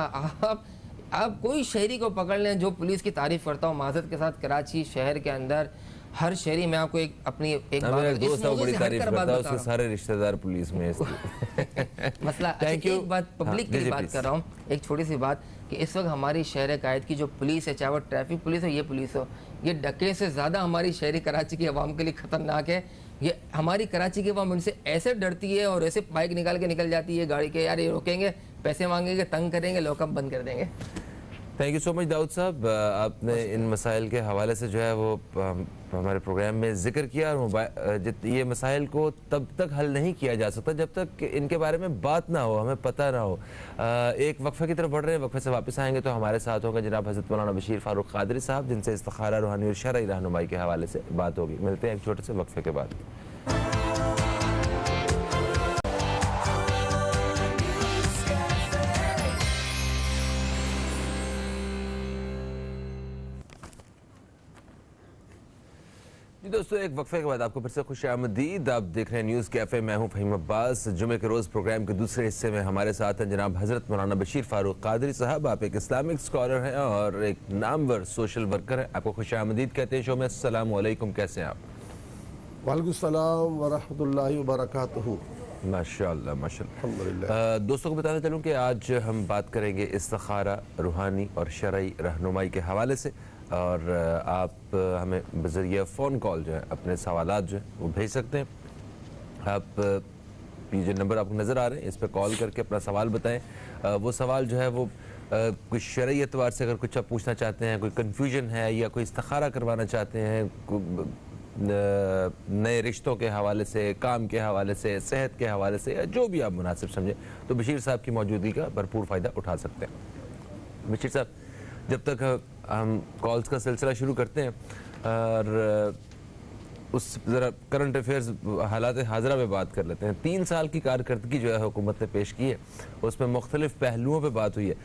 आप कोई शहरी को पकड़ लें जो पुलिस की तारीफ करता हूँ माज़रत के साथ, कराची शहर के अंदर हर शहरी में आपको एक दोस्त बड़ी तारीफ करता है, उसके सारे रिश्तेदार पुलिस में मसला। एक बात पब्लिक की बात कर रहा हूँ, एक छोटी सी बात कि इस वक्त हमारी शहर कायद की जो पुलिस है, चाहे वो ट्रैफिक पुलिस हो, ये पुलिस हो, ये डकैत से ज़्यादा हमारी शहरी कराची की आवाम के लिए ख़तरनाक है। ये हमारी कराची की आवाम इनसे ऐसे डरती है और ऐसे बाइक निकाल के निकल जाती है गाड़ी के, यार ये रोकेंगे, पैसे मांगेंगे, तंग करेंगे, लॉकअप बंद कर देंगे। Thank you so much Dawood साहब, आपने इन मसाइल के हवाले से जो है वो हमारे प्रोग्राम में जिक्र किया, और ये मसाइल को तब तक हल नहीं किया जा सकता जब तक इनके बारे में बात ना हो, हमें पता ना हो। एक वक्फे की तरफ बढ़ रहे हैं, वक्फे से वापस आएंगे तो हमारे साथ होगा जनाब हज़रत मौलाना बशीर फारूक क़ादरी साहब, जिनसे इस्तिखारा, रूहानी और शरई रहनुमाई के हवाले से बात होगी। मिलते हैं एक छोटे से वक्फे के बाद। जी दोस्तों, एक वक्फे के बाद आपको फिर से खुश आमदीद। आप देख रहे हैं न्यूज़ कैफ़े, मैं हूं फ़हीम अब्बास। जुमे के रोज़ प्रोग्राम के दूसरे हिस्से में हमारे साथ हैं जनाब हज़रत मौलाना बशीर फारूक क़ादरी साहब। आप एक इस्लामिक स्कॉलर हैं और एक नामवर सोशल वर्कर हैं। आपको खुश आमदीद कहते हैं शो में। अस्सलाम वालेकुम, कैसे हैं आप? वालेकुम सलाम व रहमतुल्लाहि व बरकातहू। माशाअल्लाह माशाअल्लाह। अल्हम्दुलिल्लाह। दोस्तों को बताना चलूँ कि आज हम बात करेंगे इस्तिखारा, रूहानी और शरई रहनुमाई के हवाले से, और आप हमें बज़रिया फ़ोन कॉल जो है अपने सवालात जो है वो भेज सकते हैं। आप ये जो नंबर आपको नज़र आ रहे हैं इस पर कॉल करके अपना सवाल बताएं। वो सवाल जो है वो कुछ शरई एतबार से अगर कुछ आप पूछना चाहते हैं, कोई कन्फ्यूजन है या कोई इस्तिखारा करवाना चाहते हैं, नए रिश्तों के हवाले से, काम के हवाले से, सेहत के हवाले से, या जो भी आप मुनासिब समझें, तो बशीर साहब की मौजूदगी का भरपूर फ़ायदा उठा सकते हैं। बशीर साहब, जब तक हम कॉल्स का सिलसिला शुरू करते हैं और उस ज़रा करंट अफेयर्स हालात हाज़रा में बात कर लेते हैं। 3 साल की कारकर्दगी जो है हुकूमत ने पेश की है, उसमें मुख्तलिफ़ पहलुओं पे बात हुई है।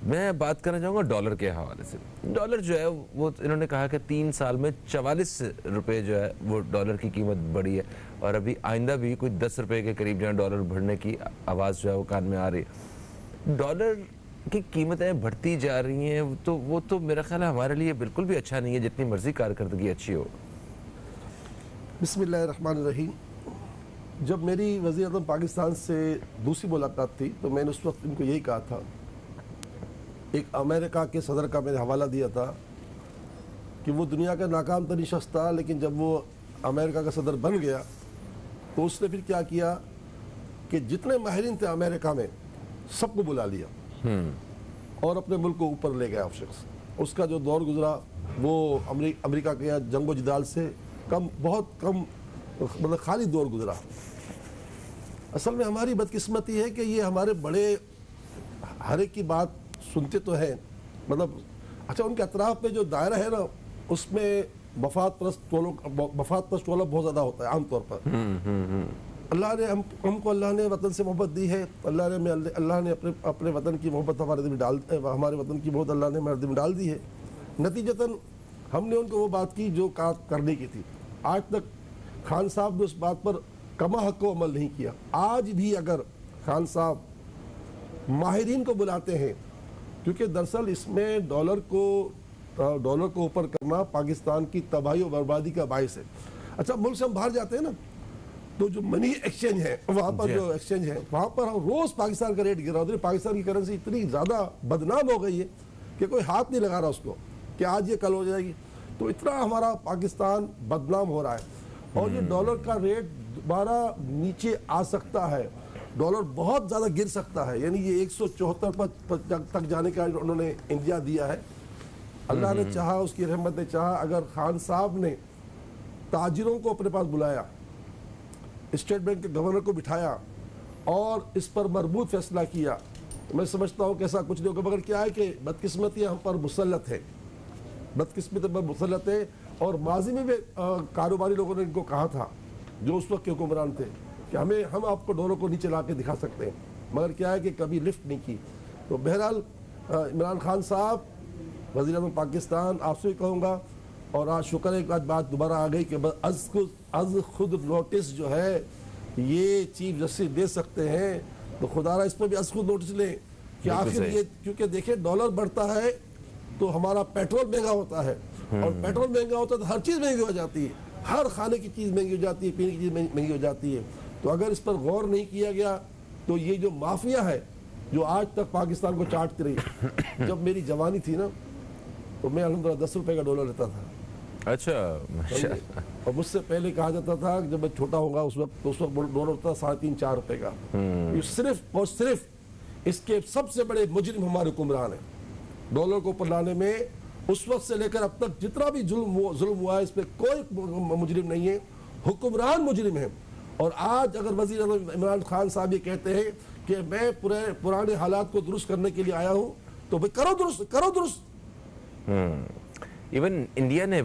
मैं बात करना चाहूँगा डॉलर के हवाले से। डॉलर जो है वो इन्होंने कहा कि 3 साल में 44 रुपये जो है वो डॉलर की कीमत बढ़ी है, और अभी आइंदा भी कोई 10 रुपये के करीब जो है डॉलर बढ़ने की आवाज़ जो है वो कान में आ रही है। डॉलर की कीमतें बढ़ती जा रही हैं, तो वो तो मेरा ख्याल है हमारे लिए बिल्कुल भी अच्छा नहीं है, जितनी मर्जी कारकर्दगी अच्छी हो। बिस्मिल्लाहिर्रहमानिर्रहीम। जब मेरी वज़ीर आज़म पाकिस्तान से दूसरी मुलाकात थी तो मैंने उस वक्त इनको यही कहा था, एक अमेरिका के सदर का मैंने हवाला दिया था कि वो दुनिया का नाकाम तरीन शख्स था, लेकिन जब वो अमेरिका का सदर बन गया तो उसने फिर क्या किया कि जितने माहिरीन थे अमेरिका में सबको बुला लिया और अपने मुल्क को ऊपर ले गया। उसका जो दौर गुजरा वो अमेरिका के यहाँ जंगो जिदाल से बहुत कम मतलब खाली दौर गुजरा। असल में हमारी बदकिस्मती है कि ये हमारे बड़े हर एक की बात सुनते तो हैं, मतलब अच्छा उनके अतराफ में जो दायरा है ना उसमें मफाद परस्त वाला बहुत ज़्यादा होता है आमतौर पर। अल्लाह ने हमको अल्लाह ने वतन से मोहब्बत दी है, अल्लाह ने अपने वतन की मोहब्बत हमारे वतन की मोहब्बत अल्लाह ने हमारे दिल में डाल दी है। नतीजतन हमने उनको वो बात की जो करने की थी। आज तक खान साहब ने उस बात पर कमा हक को अमल नहीं किया। आज भी अगर खान साहब माहिरीन को बुलाते हैं, क्योंकि दरअसल इसमें डॉलर को ऊपर करना पाकिस्तान की तबाही और बर्बादी का बायस है। अच्छा, मुल्क से हम बाहर जाते हैं ना तो जो मनी एक्सचेंज है वहाँ पर जो एक्सचेंज है वहाँ पर रोज़ पाकिस्तान का रेट गिरा होता है। पाकिस्तान की करेंसी इतनी ज़्यादा बदनाम हो गई है कि कोई हाथ नहीं लगा रहा उसको कि आज ये कल हो जाएगी। तो इतना हमारा पाकिस्तान बदनाम हो रहा है और ये डॉलर का रेट दोबारा नीचे आ सकता है, डॉलर बहुत ज़्यादा गिर सकता है, यानी ये 174 तक जाने का उन्होंने इंडिया दिया है। अल्लाह ने चाहा, उसकी रहमत ने चाहा, अगर खान साहब ने ताजिरों को अपने पास बुलाया, स्टेट बैंक के गवर्नर को बिठाया और इस पर मरबूत फैसला किया, मैं समझता हूँ कि ऐसा कुछ नहीं होगा। मगर क्या है कि बदकिस्मती हम पर मुसल्लत है, बदकिस्मती पर मुसल्लत है। और माजी में भी कारोबारी लोगों ने इनको कहा था जो उस वक्त के हुक्मरान थे कि हम आपको डॉलर को नीचे ला के दिखा सकते हैं, मगर क्या है कि कभी लिफ्ट नहीं की। तो बहरहाल इमरान खान साहब वज़ीर आज़म पाकिस्तान, आपसे भी कहूँगा, और आज शुक्र है आज बात दोबारा आ गई कि अज खुद नोटिस जो है ये चीफ जस्टिस दे सकते हैं, तो खुदारा इस पर भी अज खुद नोटिस लें कि आखिर ये, क्योंकि देखिए डॉलर बढ़ता है तो हमारा पेट्रोल महंगा होता है, और पेट्रोल महंगा होता है तो हर चीज़ महंगी हो जाती है, हर खाने की चीज़ महंगी हो जाती है, पीने की चीज़ महंगी हो जाती है। तो अगर इस पर गौर नहीं किया गया तो ये जो माफिया है जो आज तक पाकिस्तान को चाटती रही, जब मेरी जवानी थी ना तो मैं अल्हम्दुलिल्लाह 10 रुपये का डॉलर लेता था। अच्छा, और मुझसे पहले कहा जाता था कि जब मैं छोटा होगा उस वक्त डॉलर होता 3.5-4 रुपये का। ये सिर्फ और सिर्फ इसके सबसे बड़े मुजरिम हमारे हुक्मरान हैं, डॉलर को ऊपर लाने में, उस वक्त से लेकर अब तक जितना भी जुल्म हुआ है, इस पर कोई मुजरिम नहीं है, हुक्मरान मुजरिम है। और आज अगर वज़ीर आज़म इमरान खान साहब ये कहते हैं कि मैं पुराने हालात को दुरुस्त करने के लिए आया हूँ, तो भाई करो दुरुस्त। इवन इंडिया ने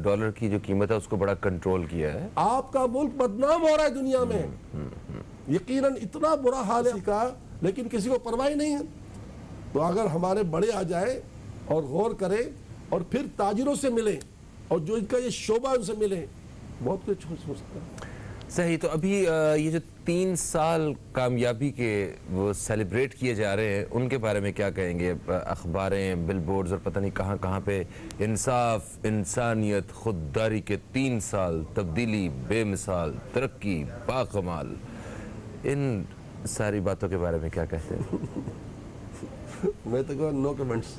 डॉलर की जो कीमत है उसको बड़ा कंट्रोल किया है। आपका मुल्क बदनाम हो रहा है दुनिया में, यकीनन इतना बुरा हाल है का, लेकिन किसी को परवाह नहीं है। तो अगर हमारे बड़े आ जाए और गौर करें और फिर ताजिरों से मिले और जो इनका ये शोबा उनसे मिले, बहुत कुछ हो सकता है। सही। तो अभी ये जो 3 साल कामयाबी के वो सेलिब्रेट किए जा रहे हैं, उनके बारे में क्या कहेंगे? अखबारें, बिलबोर्ड्स और पता नहीं कहाँ कहाँ पे इंसाफ, इंसानियत, खुददारी के 3 साल, तब्दीली बेमिसाल, तरक्की बाकमाल, इन सारी बातों के बारे में क्या कहते हैं? मैं तो कहूँ नो कमेंट्स।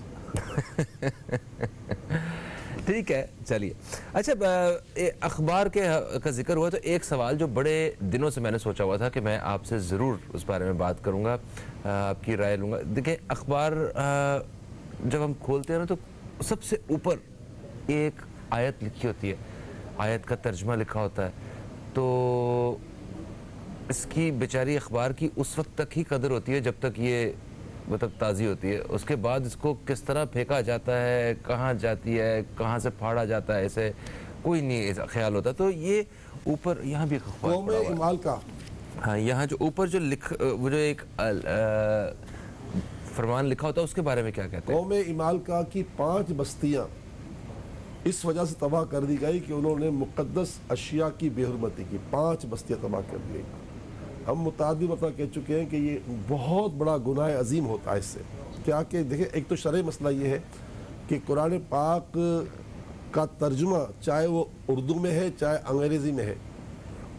ठीक है, चलिए। अच्छा, अखबार का जिक्र हुआ तो एक सवाल जो बड़े दिनों से मैंने सोचा हुआ था कि मैं आपसे ज़रूर उस बारे में बात करूंगा, आपकी राय लूँगा। देखिए, अखबार जब हम खोलते हैं ना तो सबसे ऊपर एक आयत लिखी होती है, आयत का तर्जमा लिखा होता है, तो इसकी बेचारी अखबार की उस वक्त तक ही कदर होती है जब तक ये मतलब ताज़ी होती है। उसके बाद इसको किस तरह फेंका जाता है, कहाँ जाती है, कहाँ से फाड़ा जाता है, ऐसे कोई नहीं ख्याल होता। तो ये ऊपर यहाँ भी कौमे इमाल का, हाँ, यहाँ जो ऊपर जो वो जो एक फरमान लिखा होता है उसके बारे में क्या कहते हैं? कौमे इमाल का की 5 बस्तियाँ इस वजह से तबाह कर दी गई कि उन्होंने मुक़द्दस अशिया की बेहुरमती की। 5 बस्तियाँ तबाह कर दी गई। हम मुतादिद मरतबा कह चुके हैं कि ये बहुत बड़ा गुनाह अजीम होता है इससे। क्या कि देखिए, एक तो शरई मसला ये है कि कुरान पाक का तर्जुमा चाहे वो उर्दू में है चाहे अंग्रेज़ी में है,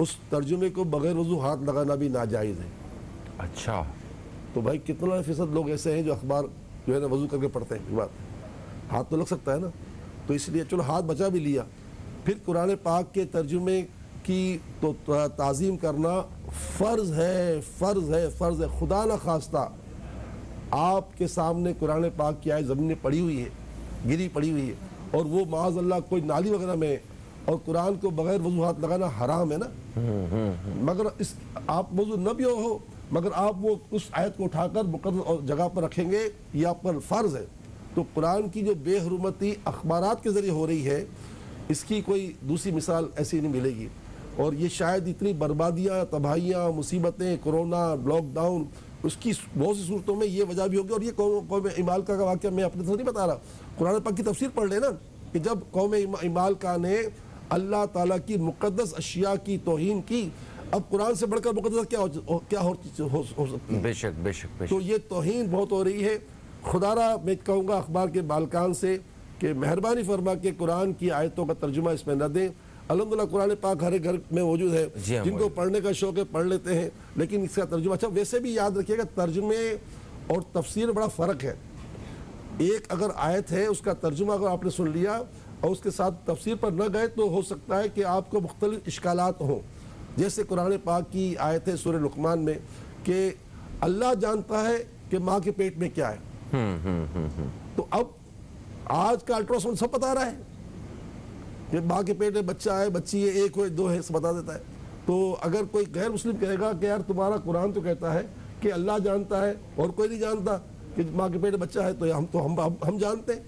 उस तर्जुमे को बग़ैर वज़ू हाथ लगाना भी नाजायज़ है। अच्छा, तो भाई कितना फ़ीसद लोग ऐसे हैं जो अखबार जो है ना वज़ू करके पढ़ते हैं? बात हाथ तो लग सकता है ना, तो इसलिए चलो हाथ बचा भी लिया। फिर कुरान पाक के तर्जुमे की तो ताज़ीम करना फ़र्ज़ है। खुदा न खास्ता आपके सामने कुरान पाक की आयत ज़मीन में पड़ी हुई है, गिरी पड़ी हुई है, और वो माज़ अल्लाह कोई नाली वगैरह में, और कुरान को बग़ैर वज़ू हाथ लगाना हराम है ना। मगर इस आप वज़ू न भी हो, मगर आप वो उस आयत को उठाकर मुक़द्दस जगह पर रखेंगे, ये आप पर फ़र्ज़ है। तो कुरान की जो बेहुरमती अखबारात के ज़रिए हो रही है, इसकी कोई दूसरी मिसाल ऐसी नहीं मिलेगी। और ये शायद इतनी बर्बादियाँ, तबाहियाँ, मुसीबतें, कोरोना, लॉकडाउन, उसकी बहुत सी सूरतों में ये वजह भी होगी। और ये कौम इमाल का वाक़या मैं अपने से नहीं बता रहा, कुरान पाक की तफसीर पढ़ लेना कि जब कौम इमाल का ने अल्लाह ताला की मुक़द्दस अशिया की तौहीन की, अब कुरान से बढ़कर मुक़द्दस क्या हो सकती है? बेशक। तो ये तौहीन बहुत हो रही है। खुदारा मैं कहूँगा अखबार के बालकान से कि मेहरबानी फरमा के कुरान की आयतों का तर्जुमा इसमें न दें। अल्हम्दुलिल्लाह कुरान पाक हर एक घर में मौजूद है, जिनको पढ़ने का शौक है पढ़ लेते हैं, लेकिन इसका तर्जुमा अच्छा। वैसे भी याद रखिएगा, तर्जुमे और तफसीर में बड़ा फ़र्क है। एक अगर आयत है उसका तर्जुमा अगर आपने सुन लिया और उसके साथ तफसीर पर न गए तो हो सकता है कि आपको मुख्तलिफ इश्कालात हों। जैसे कुरान पाक की आयत है सूरह लुक़मान में कि अल्लाह जानता है कि माँ के पेट में क्या है। तो अब आज का अल्ट्रासाउंड सब बता रहा है कि माँ के पेट में बच्चा है, बच्ची है, 1 है 2 है, सब बता देता है। तो अगर कोई गैर मुस्लिम कहेगा कि यार तुम्हारा कुरान तो कहता है कि अल्लाह जानता है और कोई नहीं जानता कि माँ के पेट में बच्चा है, तो हम जानते हैं।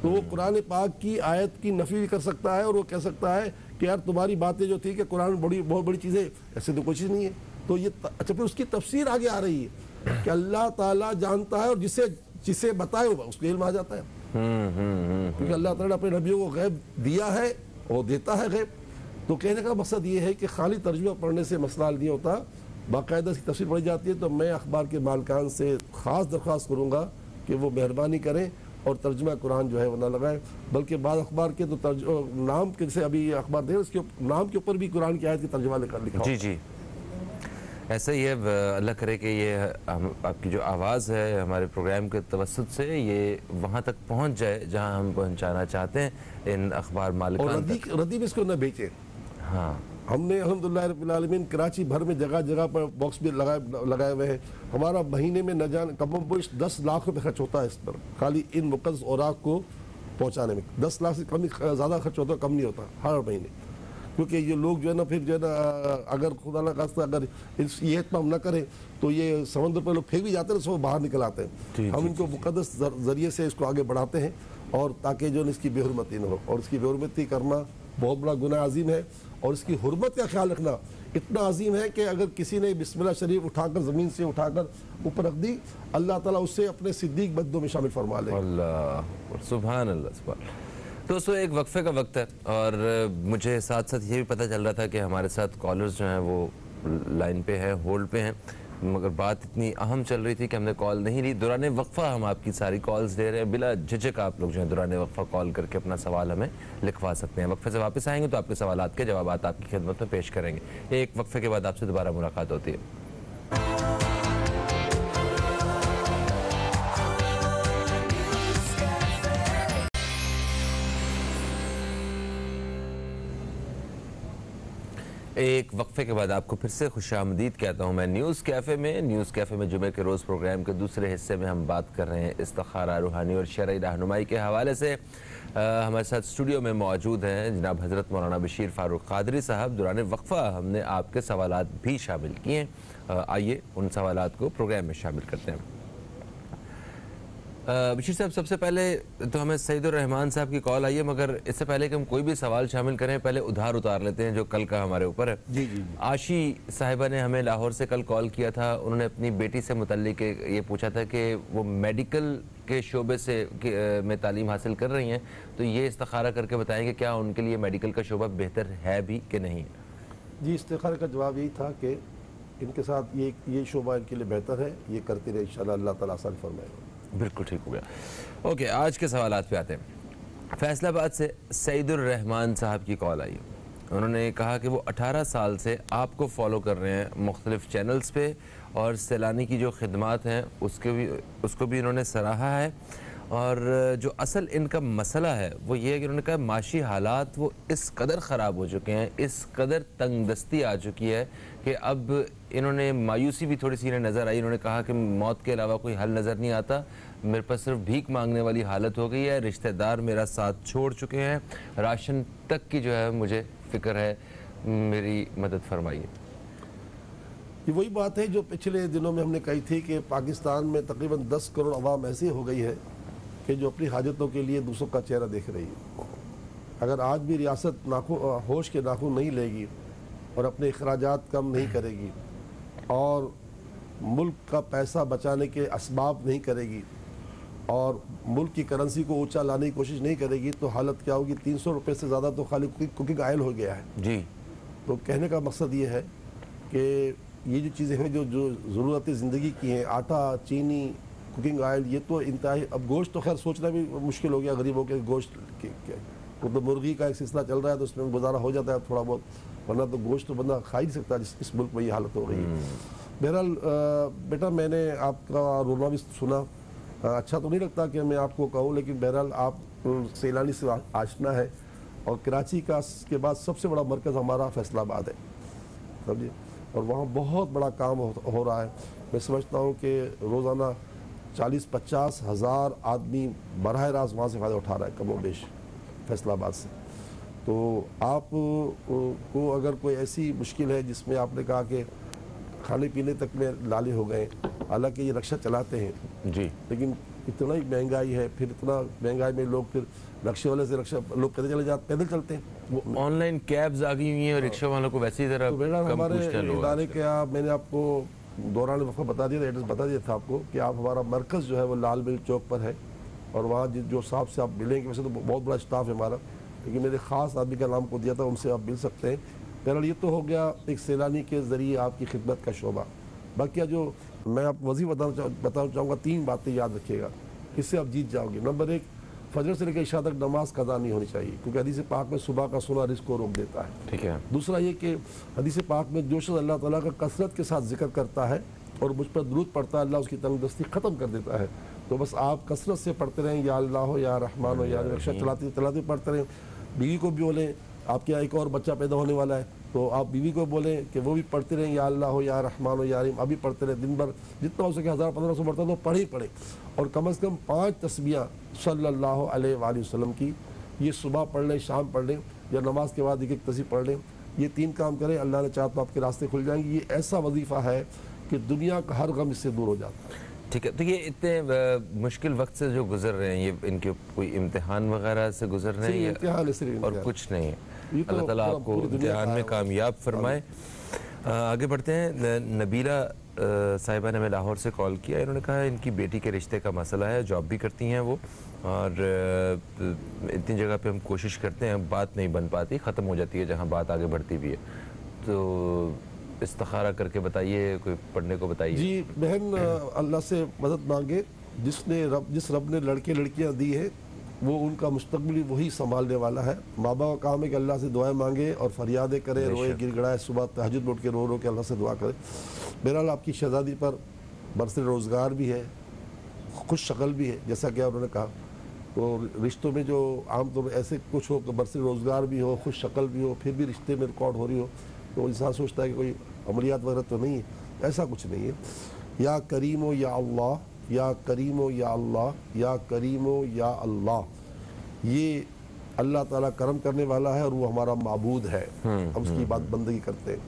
तो वो कुरान पाक की आयत की नफी भी कर सकता है और वो कह सकता है कि यार तुम्हारी बातें जो थी कि कुरान बहुत बड़ी चीज़ है, ऐसे तो कोई चीज़ नहीं है। तो ये अच्छा, फिर उसकी तफसीर आगे आ रही है कि अल्लाह ताला जानता है और जिसे बताए होगा उसको इल्म आ जाता है। क्योंकि अल्लाह ताला ने अपने नबियों को गैब दिया है और देता है गैब। तो कहने का मकसद ये है कि खाली तर्जुमा पढ़ने से मसला हल नहीं होता, बाकायदा इसकी तफसीर पढ़ी जाती है। तो मैं अखबार के मालकान से ख़ास दरख्वास्त करूँगा कि वो मेहरबानी करें और तर्जुमा कुरान जो है वो ना लगाएं, बल्कि बाद अखबार के तो नाम के से अभी अखबार दें उसके नाम के ऊपर भी कुरान की आयत की तर्जुमा लिखा। जी, ऐसा ही है। अल्लाह करे कि ये आपकी जो आवाज़ है हमारे प्रोग्राम के तवस्सुत से ये वहाँ तक पहुँच जाए जहाँ हम पहुँचाना चाहते हैं इन अखबार मालिकान और रद्दी भी इसको न बेचें। हाँ, हमने अल्हम्दुलिल्लाह रब्बिल आलमीन कराची भर में जगह जगह पर बॉक्स भी लगाए हुए हैं। हमारा महीने में न जाने कम बेश 10 लाख रुपए खर्च होता है इस पर, खाली इन मुक़द्दस औराक को पहुंचाने में 10 लाख से कम ज़्यादा खर्च होता है, कम नहीं होता हर महीने। क्योंकि ये लोग जो है ना फिर जो है ना अगर खुदा ना खास्ता अगर ये इत्माम न करें तो ये समंदर पर लोग फेंक भी जाते हैं तो बाहर निकल आते हैं। हम इनको मुक़द्दस ज़रिए से इसको आगे बढ़ाते हैं और ताकि जो इसकी बेहुरमती न हो, और इसकी बेहुरमती करना बहुत बड़ा गुनाह अजीम है। और इसकी हुर्मत का ख्याल रखना इतना अजीम है कि अगर किसी ने बिस्मिल्लाह शरीफ उठाकर ज़मीन से उठाकर ऊपर रख दी, अल्लाह ताला उससे अपने सिद्दीक बंदों में शामिल फरमा ले। अल्लाह सुभान अल्लाह सुभान। दोस्तों एक वक्फे का वक्त है और मुझे साथ साथ ये भी पता चल रहा था कि हमारे साथ कॉलर्स जो हैं वो लाइन पे हैं, होल्ड पे हैं, मगर बात इतनी अहम चल रही थी कि हमने कॉल नहीं ली। दौरान वक्फा हम आपकी सारी कॉल्स दे रहे हैं, बिला झिझक आप लोग जो है दौरान वक्फा कॉल करके अपना सवाल हमें लिखवा सकते हैं। वक्फे से वापस आएंगे तो आपके सवालात के जवाब आपकी खिदमत में पेश करेंगे। एक वक्फे के बाद आपसे दोबारा मुलाकात होती है। एक वक्फे के बाद आपको फिर से खुशामदीद कहता हूँ मैं न्यूज़ कैफ़े में। न्यूज़ कैफ़े में जुमे के रोज़ प्रोग्राम के दूसरे हिस्से में हम बात कर रहे हैं इस्तिखारा, रूहानी और शरई रहनुमाई के हवाले से। हमारे साथ स्टूडियो में मौजूद हैं जनाब हज़रत मौलाना बशीर फ़ारूक क़ादरी साहब। दौरान वक्फ़ा हमने आपके सवालात भी शामिल किए हैं, आइए उन सवालात को प्रोग्राम में शामिल करते हैं। बशीर साहब सबसे पहले तो हमें सईदुर रहमान साहब की कॉल आई है, मगर इससे पहले कि हम कोई भी सवाल शामिल करें पहले उधार उतार लेते हैं जो कल का हमारे ऊपर है। जी जी। आशी साहिबा ने हमें लाहौर से कल कॉल किया था, उन्होंने अपनी बेटी से मुतल्लिक ये पूछा था कि वो मेडिकल के शोबे से में तालीम हासिल कर रही हैं, तो ये इस्तिखारा करके बताएंगे क्या उनके लिए मेडिकल का शोबा बेहतर है भी कि नहीं। जी, इस्तिखारा का जवाब यही था कि इनके साथ ये शोबा इनके लिए बेहतर है, ये करते रहे इंशाअल्लाह अल्लाह ताला आसान फरमाएगा। बिल्कुल ठीक हो गया। ओके, आज के सवालात पे आते हैं। फैसलाबाद से सईदुर रहमान साहब की कॉल आई। उन्होंने कहा कि वो 18 साल से आपको फॉलो कर रहे हैं मुख्तलिफ चैनल्स पे और सैलानी की जो खिदमात हैं उसको भी इन्होंने सराहा है। और जो असल इनका मसला है वो ये है कि उन्होंने कहा माशी हालात वो इस कदर ख़राब हो चुके हैं, इस कदर तंगदस्ती आ चुकी है कि अब इन्होंने मायूसी भी थोड़ी सी इन्हें नज़र आई। इन्होंने कहा कि मौत के अलावा कोई हल नज़र नहीं आता, मेरे पास सिर्फ भीख मांगने वाली हालत हो गई है, रिश्तेदार मेरा साथ छोड़ चुके हैं, राशन तक की जो है मुझे फ़िक्र है, मेरी मदद फरमाइए। ये वही बात है जो पिछले दिनों में हमने कही थी कि पाकिस्तान में तकरीबन 10 करोड़ आवाम ऐसी हो गई है कि जो अपनी हाजतों के लिए दूसरों का चेहरा देख रही है। अगर आज भी रियासत होश के नाखून नहीं लेगी और अपने अखराजात कम नहीं करेगी और मुल्क का पैसा बचाने के असबाब नहीं करेगी और मुल्क की करेंसी को ऊंचा लाने की कोशिश नहीं करेगी तो हालत क्या होगी। 300 रुपये से ज़्यादा तो खाली कुकिंग ऑयल हो गया है जी। तो कहने का मकसद ये है कि ये जो चीज़ें हैं जो ज़रूरत ज़िंदगी की हैं, आटा, चीनी, कुकिंग ऑयल, ये तो इंतहाई। अब गोश्त तो खैर सोचना भी मुश्किल हो गया गरीबों के गोश्त वो तो मुर्गी का एक सिलसिला चल रहा है तो उसमें गुजारा हो जाता है थोड़ा बहुत, वरना तो गोश्त तो बंदा खा ही नहीं सकता इस मुल्क में ये हालत हो रही है। बहरहाल बेटा मैंने आपका रोना भी सुना, अच्छा तो नहीं लगता कि मैं आपको कहूँ, लेकिन बहरहाल आप सैलानी से आशना है और कराची का के बाद सबसे बड़ा मरकज़ हमारा फैसलाबाद है, समझिए, और वहाँ बहुत बड़ा काम हो रहा है। मैं समझता हूँ कि रोज़ाना 40-50 हज़ार आदमी बराह रास्त वहाँ से फ़ायदा उठा रहा है कमो बेश फैसलाबाद से। तो आप को अगर कोई ऐसी मुश्किल है जिसमें आपने कहा कि खाने पीने तक में लाले हो गए, हालांकि ये रक्षा चलाते हैं जी, लेकिन इतना ही महंगाई है, फिर इतना महंगाई में लोग फिर रक्षा वाले से रक्षा लोग पैदल चलते हैं। वो ऑनलाइन कैब्स आ गई हुई हैं और रिक्शा वालों को वैसे ही तरह तो बेटा कम हमारे पूछते हैं लोग। इदारे के मैंने आपको दौरान वफ़ा बता दिया था, एड्रेस बता दिया था आपको कि आप हमारा मरकज़ जो है वो लाल मिल चौक पर है और वहाँ जो साहब से आप मिलेंगे, वैसे तो बहुत बड़ा स्टाफ है हमारा, लेकिन मेरे ख़ास आदमी का नाम को दिया था, उनसे आप मिल सकते हैं। बहरहाल ये तो हो गया एक सैलानी के ज़रिए आपकी खिदमत का शोबा। बाकी जो मैं आप वज़ीफ़ बताना चाहूँगा, 3 बातें याद रखिएगा, इससे आप जीत जाओगे। नंबर 1, फजर से लेकर इशा तक नमाज कज़ा नहीं होनी चाहिए, क्योंकि हदीस पाक में सुबह का सोना रिज़्क़ को रोक देता है। ठीक है। दूसरा ये कि हदीस पाक में जो शख्स अल्लाह ताला का कसरत के साथ जिक्र करता है और मुझ पर दुरूद पढ़ता है, अल्लाह उसकी तंगदस्ती ख़त्म कर देता है। तो बस आप कसरत से पढ़ते रहें, या अल्लाह हो या रहमान हो या रक्षा चलाते चलाते पढ़ते रहें। बीवी को भी बोलें, आपके यहाँ एक और बच्चा पैदा होने वाला है, तो आप बीवी को बोलें कि वो भी पढ़ते रहें या अल्लाह हो या रहमान हो या रहीम, अभी पढ़ते रहें दिन भर, जितना हो सके 1000-1500 पढ़ता तो पढ़े ही पढ़े, और कम से कम 5 तस्बीहां सल्लल्लाहु अलैहि वसल्लम की ये सुबह पढ़ लें, शाम पढ़ लें, या नमाज के बाद एक तस्बीह पढ़ लें। ये 3 काम करें, अल्लाह ने चाहा तो आपके रास्ते खुल जाएंगे। ये ऐसा वजीफ़ा है कि दुनिया का हर गम इससे दूर हो जाता है। ठीक है, तो ये इतने मुश्किल वक्त से जो गुजर रहे हैं, ये इनके कोई इम्तिहान वगैरह से गुजर रहे हैं और कुछ नहीं है? अल्लाह ताला आपको इम्तिहान में कामयाब फरमाए। आगे बढ़ते हैं। नबीला साहिबा ने हमें लाहौर से कॉल किया। इन्होंने कहा इनकी बेटी के रिश्ते का मसला है, जॉब भी करती हैं वो, और इतनी जगह पे हम कोशिश करते हैं, बात नहीं बन पाती, ख़त्म हो जाती है जहाँ बात आगे बढ़ती भी है। तो इस्तिखारा करके बताइए, कोई पढ़ने को बताइए। जी बहन, अल्लाह से मदद मांगे। जिस रब ने लड़के लड़कियां दी है वो उनका मुस्तकबिल वही संभालने वाला है। माँ बाप का काम है कि अल्लाह से दुआएं मांगे और फरियादें करे, रोए गिड़गड़ाए, सुबह तहज्जुद में उठ के रो के अल्लाह से दुआ करे। बहरहाल आपकी शहजादी पर बरसे रोज़गार भी है, खुश शक्ल भी है, जैसा कि उन्होंने कहा। तो रिश्तों में जो आमतौर पर ऐसे कुछ हो कि बरसे रोज़गार भी हो, खुश शक्ल भी हो, फिर भी रिश्ते में रिकॉर्ड हो रही हो, तो इंसान सोचता है कि कोई अमलियात वगैरह तो नहीं है। ऐसा कुछ नहीं है। या करीमो या अल्लाह, या करीमो या अल्लाह, या करीमो या अल्लाह, ये अल्लाह ताला करम करने वाला है और वो हमारा माबूद है। हम उसकी इबादत बंदगी करते हैं।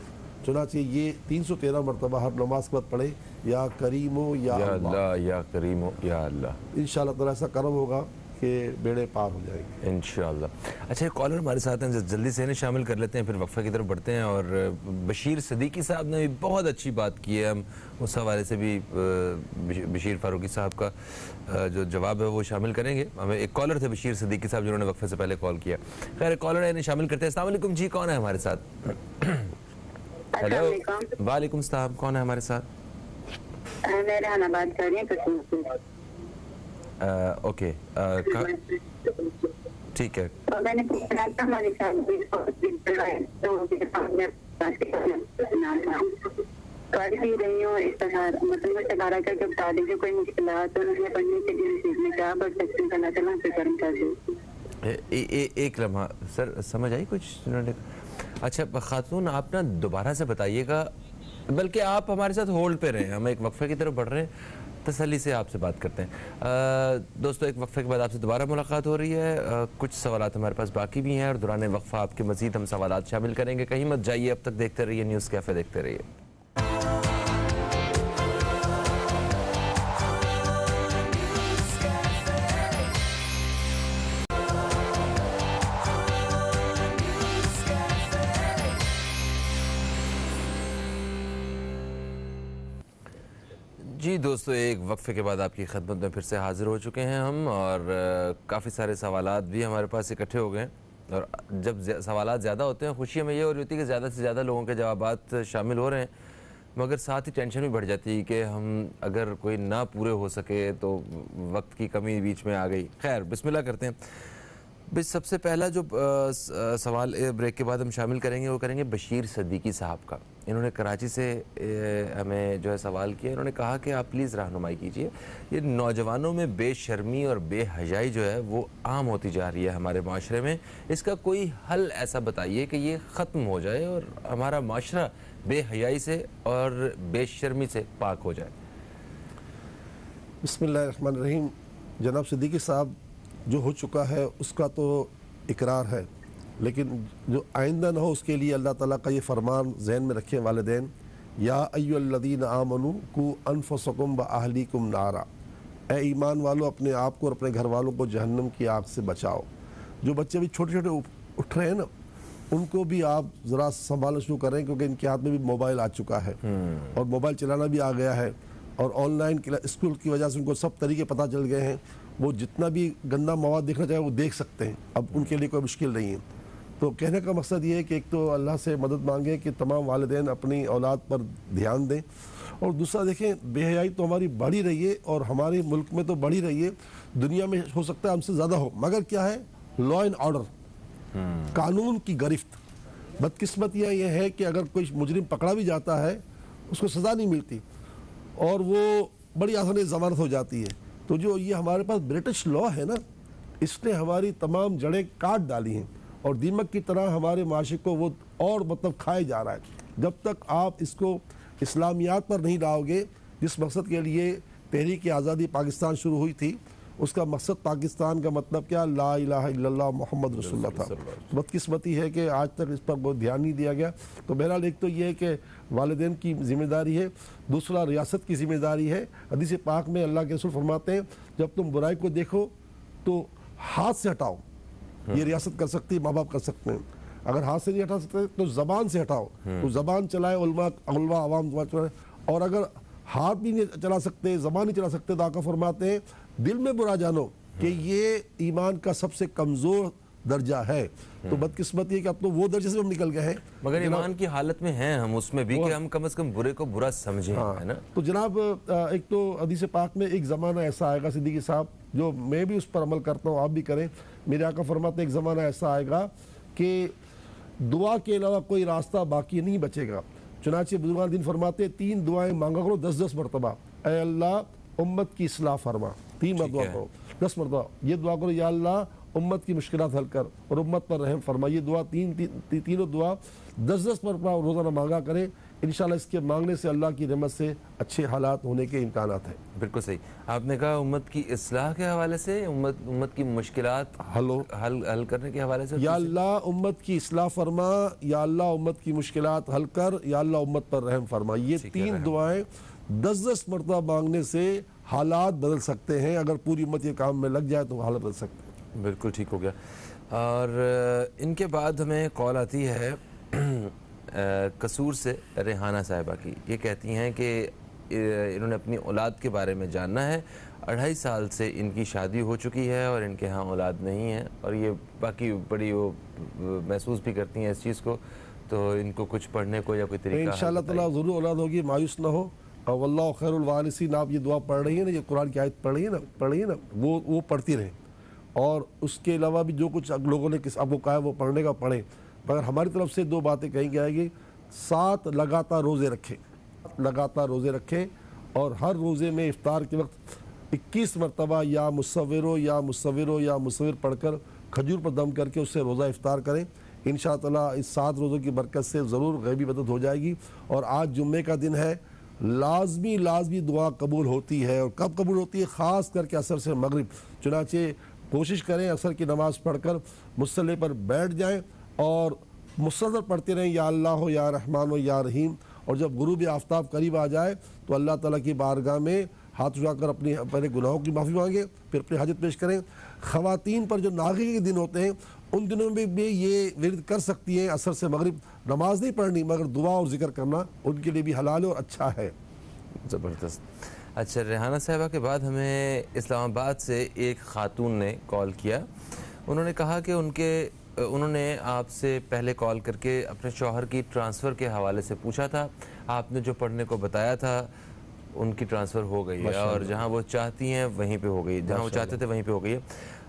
चुनांचे ये 313 मरतबा हर नमाज के बाद पढ़े, या करीमो या अल्लाह, या करीमो या अल्लाह। इंशाअल्लाह ताला ऐसा करम होगा कि बेड़े पार हो जाएंगे इंशाअल्लाह। अच्छा, एक कॉलर हमारे साथ हैं, जल्दी से इन्हें शामिल कर लेते हैं, फिर वक्फे की तरफ बढ़ते हैं। और बशीर सदीकी साहब ने भी बहुत अच्छी बात की है, हम उस हवाले से भी बशीर फारूकी साहब का जो जवाब है वो शामिल करेंगे। हमें एक कॉलर थे बशीर सदीकी साहब जिन्होंने वक्फे से पहले कॉल किया। खैर, कॉलर है, इन्हें शामिल करते हैं। अस्सलाम वालेकुम जी, कौन है हमारे साथ? हेलो, वालेकुम सलाम, कौन है हमारे साथ? मैं रेहाना बात कर रही हूँ। ओके, ठीक है। मैंने पूछा था हमारे साथ रही हूँ इस तरह, मतलब इस्तिखारा करके बता दीजिए कोई मुश्किलात उन्होंने पढ़ने के लिए सीखने क्या बढ़ सकती है, अल्लाह ताला से करम कर दे। एक लम्हा सर, समझ आई कुछ उन्होंने? अच्छा खातून, आप ना दोबारा से बताइएगा, बल्कि आप हमारे साथ होल्ड पे रहे, हम एक वक्फे की तरफ बढ़ रहे हैं, तसल्ली से आपसे बात करते हैं। दोस्तों, एक वक्फे के बाद आपसे दोबारा मुलाकात हो रही है। कुछ सवालात हमारे पास बाकी भी हैं और दौरान वक्फा आपके मज़ीद हम सवालात शामिल करेंगे। कहीं मत जाइए, अब तक देखते रहिए न्यूज़ कैफ़े, देखते रहिए। जी दोस्तों, एक वक्फे के बाद आपकी खिदमत में फिर से हाज़िर हो चुके हैं हम, और काफ़ी सारे सवालात भी हमारे पास इकट्ठे हो गए हैं। और जब सवालात ज़्यादा होते हैं, खुशी हमें ये हो रही होती है कि ज़्यादा से ज़्यादा लोगों के जवाबात शामिल हो रहे हैं, मगर साथ ही टेंशन भी बढ़ जाती है कि हम अगर कोई ना पूरे हो सके तो वक्त की कमी बीच में आ गई। खैर, बिस्मिल्लाह करते हैं। बस सबसे पहला जो सवाल ब्रेक के बाद हम शामिल करेंगे वो करेंगे बशीर सदीकी साहब का। इन्होंने कराची से हमें जो है सवाल किया। इन्होंने कहा कि आप प्लीज़ रहनुमाई कीजिए, ये नौजवानों में बेशर्मी और बेहयाई जो है वो आम होती जा रही है हमारे माशरे में, इसका कोई हल ऐसा बताइए कि ये ख़त्म हो जाए और हमारा माशरा बेहयाई से और बेशर्मी से पाक हो जाए। बिस्मिल्लाहिर्रहमानिर्रहीम। जनाब सिद्दीकी साहब, जो हो चुका है उसका तो इकरार है, लेकिन जो आइंदा ना हो उसके लिए अल्लाह ताला का ये फरमान ज़हन में रखें वालिदैन, या अय्युहल्लज़ीना आमनू कू अनफुसकुम व अहलीकुम नारा, ए ईमान वालों अपने आप को और अपने घर वालों को जहन्नम की आग से बचाओ। जो बच्चे भी छोटे छोटे उठ रहे हैं ना, उनको भी आप ज़रा संभालना शुरू करें, क्योंकि इनके हाथ में भी मोबाइल आ चुका है और मोबाइल चलाना भी आ गया है, और ऑनलाइन स्कूल की वजह से उनको सब तरीके पता चल गए हैं। वो जितना भी गंदा मवाद देखना चाहे वो देख सकते हैं, अब उनके लिए कोई मुश्किल नहीं है। तो कहने का मकसद ये है कि एक तो अल्लाह से मदद मांगे कि तमाम वालिदैन अपनी औलाद पर ध्यान दें, और दूसरा देखें, बेहयाई तो हमारी बढ़ी रही है और हमारे मुल्क में तो बढ़ी रही है, दुनिया में हो सकता है हमसे ज़्यादा हो, मगर क्या है, लॉ एंड ऑर्डर, कानून की गिरफ्त। बदकिस्मतियाँ ये है कि अगर कोई मुजरिम पकड़ा भी जाता है उसको सज़ा नहीं मिलती और वो बड़ी आसानी से ज़मानत हो जाती है। तो जो ये हमारे पास ब्रिटिश लॉ है ना, इसने हमारी तमाम जड़ें काट डाली हैं اور دیمک کی طرح ہمارے معاشرے کو وہ اور مطلب کھائے جا رہا ہے. جب تک آپ اس کو اسلامیات پر نہیں لاؤ گے، جس مقصد کے لیے تحریک آزادی پاکستان شروع ہوئی تھی، اس کا مقصد پاکستان کا مطلب کیا؟ لا الہ الا اللہ محمد رسول اللہ تھا. بدقسمتی ہے کہ آج تک اس پر بہت دھیان نہیں دیا گیا. تو بہرحال ایک تو یہ ہے کہ والدین کی ذمہ داری ہے، دوسرا ریاست کی ذمہ داری ہے. حدیث پاک میں اللہ کے رسول فرماتے ہیں جب تم برائی کو دیکھو تو ہاتھ سے ہٹاؤ. یہ ریاست کر سکتی ہے، ماں باپ کر سکتے ہیں. اگر ہاتھ سے نہیں ہٹا سکتے تو زبان سے ہٹاؤ. تو زبان چلائے، علماء عوام چلائے. اور اگر ہاتھ بھی نہیں چلا سکتے، زبان نہیں چلا سکتے، تو آقا فرماتے ہیں دل میں برا جانو کہ یہ ایمان کا سب سے کمزور درجہ ہے. تو بدقسمتی ہے کہ اب تو وہ درجے سے ہم نکل گئے ہیں، مگر ایمان کی حالت میں ہیں ہم اس میں بھی کہ ہم کم از کم برے کو برا سمجھیں، ہے نا. تو جناب ایک تو حدیث پاک میں ایک زمانہ ایسا آئے گا صدیقی صاحب، جو میں بھی اس پر عمل کرتا ہوں، آپ بھی کریں. میرے آقا فرماتے ہیں ایک زمانہ ایسا آئے گا کہ دعا کے علاوہ کوئی راستہ باقی نہیں بچے گا. چنانچہ بزرگان دین فرماتے ہیں 3 دعائیں مانگا کرو 10-10 مرتبہ. اے اللہ امت کی اصلاح فرما، 3 بار دعا کرو 10 مرتبہ. یہ دعا کرو یا اللہ امت کی مشکلات حل کر اور امت پر رحم فرما. یہ دعا تینوں دعا 10-10 مرتبہ روزانہ مانگا کریں. انشاءاللہ اس کے مانگنے سے اللہ کی رحمت سے اچھے حالات ہونے کے امکانات ہیں. بالکل صحیح. آپ نے کہا امت کی اصلاح کے حوالے سے، امت کی مشکلات حل کرنے کے حوالے سے. یا اللہ امت کی اصلاح فرما، یا اللہ امت کی مشکلات حل کر، یا اللہ امت پر رحم فرما. یہ 3 دعائیں 10-10 مرتبہ مانگنے سے حالات بدل سکتے ہیں. اگر پوری امت یہ کام میں لگ جائے تو حالات بدل سکتے ہیں. بالکل ٹھیک ہو گیا. اور ان کے بعد ہمیں کال آتی ہے قصور سے ریحانہ صاحبہ کی. یہ کہتی ہیں کہ انہوں نے اپنی اولاد کے بارے میں جاننا ہے. 2.5 سال سے ان کی شادی ہو چکی ہے اور ان کے ہاں اولاد نہیں ہے، اور یہ باقی بڑی وہ محسوس بھی کرتی ہیں اس چیز کو. تو ان کو کچھ پڑھنے کو یا کوئی طریقہ انشاءاللہ تعالیٰ ضرور اولاد ہوگی، مایوس نہ ہو. اور واللہ خیر الوارثین، آپ یہ دعا پڑھ رہی ہیں نا، یہ قرآن کی آیت پڑھ رہی ہے نا، وہ پڑھتی رہیں. اور اس کے علاوہ بھی جو کچھ لوگوں نے آپ کو کہا ہے وہ پڑھنے کا پڑھیں. مگر ہماری طرف سے 2 باتیں کہیں جائے گی. 7 لگاتار روزے رکھیں اور ہر روزے میں افطار کے وقت 21 مرتبہ یا مصور پڑھ کر کھجور پر دم کر کے اس سے روزہ افطار کریں. انشاءاللہ تعالیٰ اس 7 روزوں کی برکت سے ضرور غیبی مدد ہو جائے گی. اور آج جمعے کا دن ہے، لازمی دعا قبول ہوتی ہے. اور کب قبول ہوتی ہے؟ خاص کر کے عصر سے مغرب. چنانچہ کوشش کریں عصر کی نماز پڑھ کر مصلی پر بیٹھ جائیں اور مسلسل پڑھتے رہیں یا اللہ ہو یا رحمان ہو یا رحیم. اور جب غروب آفتاب قریب آ جائے تو اللہ تعالیٰ کی بارگاہ میں ہاتھ اٹھا کر اپنے گناہوں کی معافی مانگیں، پھر اپنی حاجت پیش کریں. خواتین پر جو ناغی کے دن ہوتے ہیں ان دنوں میں بھی یہ ورد کر سکتی ہیں. عصر سے مغرب نماز نہیں پڑھنی مگر دعا اور ذکر کرنا ان کے لیے بھی حلال اور اچھا ہے. زبردست. اچھا، ریحانہ صاحبہ کے بعد ہمیں اسلام آباد سے ایک خاتون نے کال کیا. انہوں نے کہا کہ انہوں نے آپ سے پہلے کال کر کے اپنے شوہر کی ٹرانسفر کے حوالے سے پوچھا تھا. آپ نے جو پڑھنے کو بتایا تھا ان کی ٹرانسفر ہو گئی ہے اور جہاں وہ چاہتی ہیں وہیں پہ ہو گئی، جہاں وہ چاہتے تھے وہیں پہ ہو گئی ہے.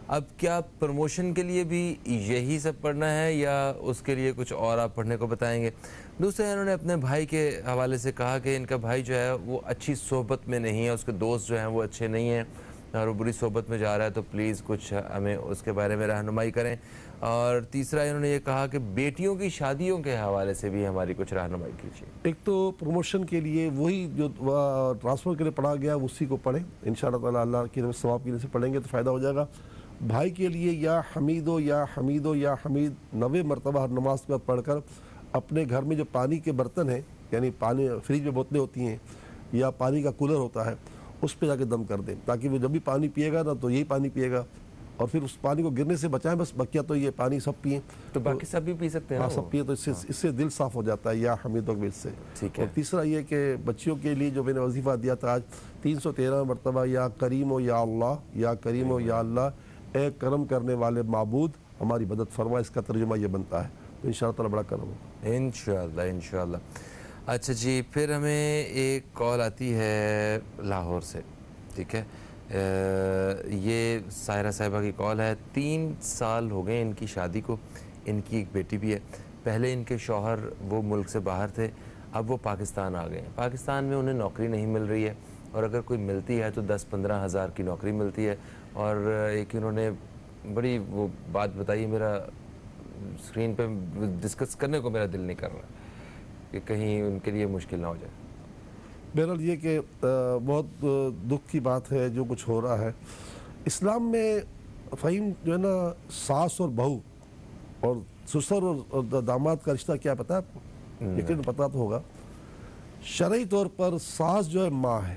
اب کیا پروموشن کے لیے بھی یہی سب پڑھنا ہے یا اس کے لیے کچھ اور آپ پڑھنے کو بتائیں گے؟ دوسرے انہوں نے اپنے بھائی کے حوالے سے کہا کہ ان کا بھائی جو ہے وہ اچھی صحبت میں نہیں ہے، اس کے دوست جو ہیں وہ اچھے نہیں ہیں اور وہ بری صحبت میں جا رہا ہے، تو پلیز کچھ ہمیں اس کے بارے میں رہنمائی کریں. اور تیسرا انہوں نے یہ کہا کہ بیٹیوں کی شادیوں کے حوالے سے بھی ہماری کچھ رہنمائی کیجیے. ایک تو پروموشن کے لیے وہی جو ٹرانسفر کے لیے پڑھا گیا اسی کو پڑھیں. انشاءاللہ تعالیٰ اللہ کی ثواب کے لیے سے پڑھیں گے تو فائدہ ہو جائے گا. بھائی کے لیے یا حمید 90 مرتبہ ہر نماز کے بعد پڑھ کر اپنے گھر میں جو پانی کے برتن ہیں، یعنی پانی فریج میں بوتلیں ہوتی ہیں یا پانی کا کولر ہوتا ہے، اس پہ جا کے دم کر دیں تاکہ وہ جب بھی پانی پیے گا نا تو یہی پانی پیے گا. اور پھر اس پانی کو گرنے سے بچائیں، بس بقیہ تو یہ پانی سب پئیں. تو باقی سب بھی پی سکتے ہیں؟ ہاں سب پئیں، تو اس سے دل صاف ہو جاتا ہے یا حمید سے. اور تیسرا یہ کہ بچیوں کے لیے جو میں نے وظیفہ دیا تھا آج 313 مرتبہ یا کریم و یا اللہ، اے کرم کرنے والے معبود ہماری مدد فرما. اس کا ترجمہ یہ بنتا ہے. تو انشاءاللہ تعالیٰ بڑا کرم ہوگا انشاءاللہ. اچھا جی، پھر ہمیں ایک کال آتی ہے لاہور سے. ٹھیک ہے، یہ سائرہ صاحبہ کی کال ہے. 3 سال ہو گئے ان کی شادی کو. ان کی ایک بیٹی بھی ہے. پہلے ان کے شوہر وہ ملک سے باہر تھے، اب وہ پاکستان آ گئے ہیں. پاکستان میں انہیں نوکری نہیں مل رہی ہے، اور اگر کوئی ملتی ہے تو 10-15 ہزار کی نوکری ملتی ہے. اور ایک انہوں نے بڑی وہ بات بتائی، میرا اسکرین پہ ڈسکس کرنے کو میرا دل نہیں کر رہا کہ کہیں ان کے لیے مشکل نہ ہو جائے. بہرحال یہ کہ بہت دکھ کی بات ہے جو کچھ ہو رہا ہے. اسلام میں فہیم جو ہے نا ساس اور بہو اور سسر اور داماد کا رشتہ کیا پتہ ہے آپ کو؟ یقین پتہ تو ہوگا. شرعی طور پر ساس جو ہے ماں ہے,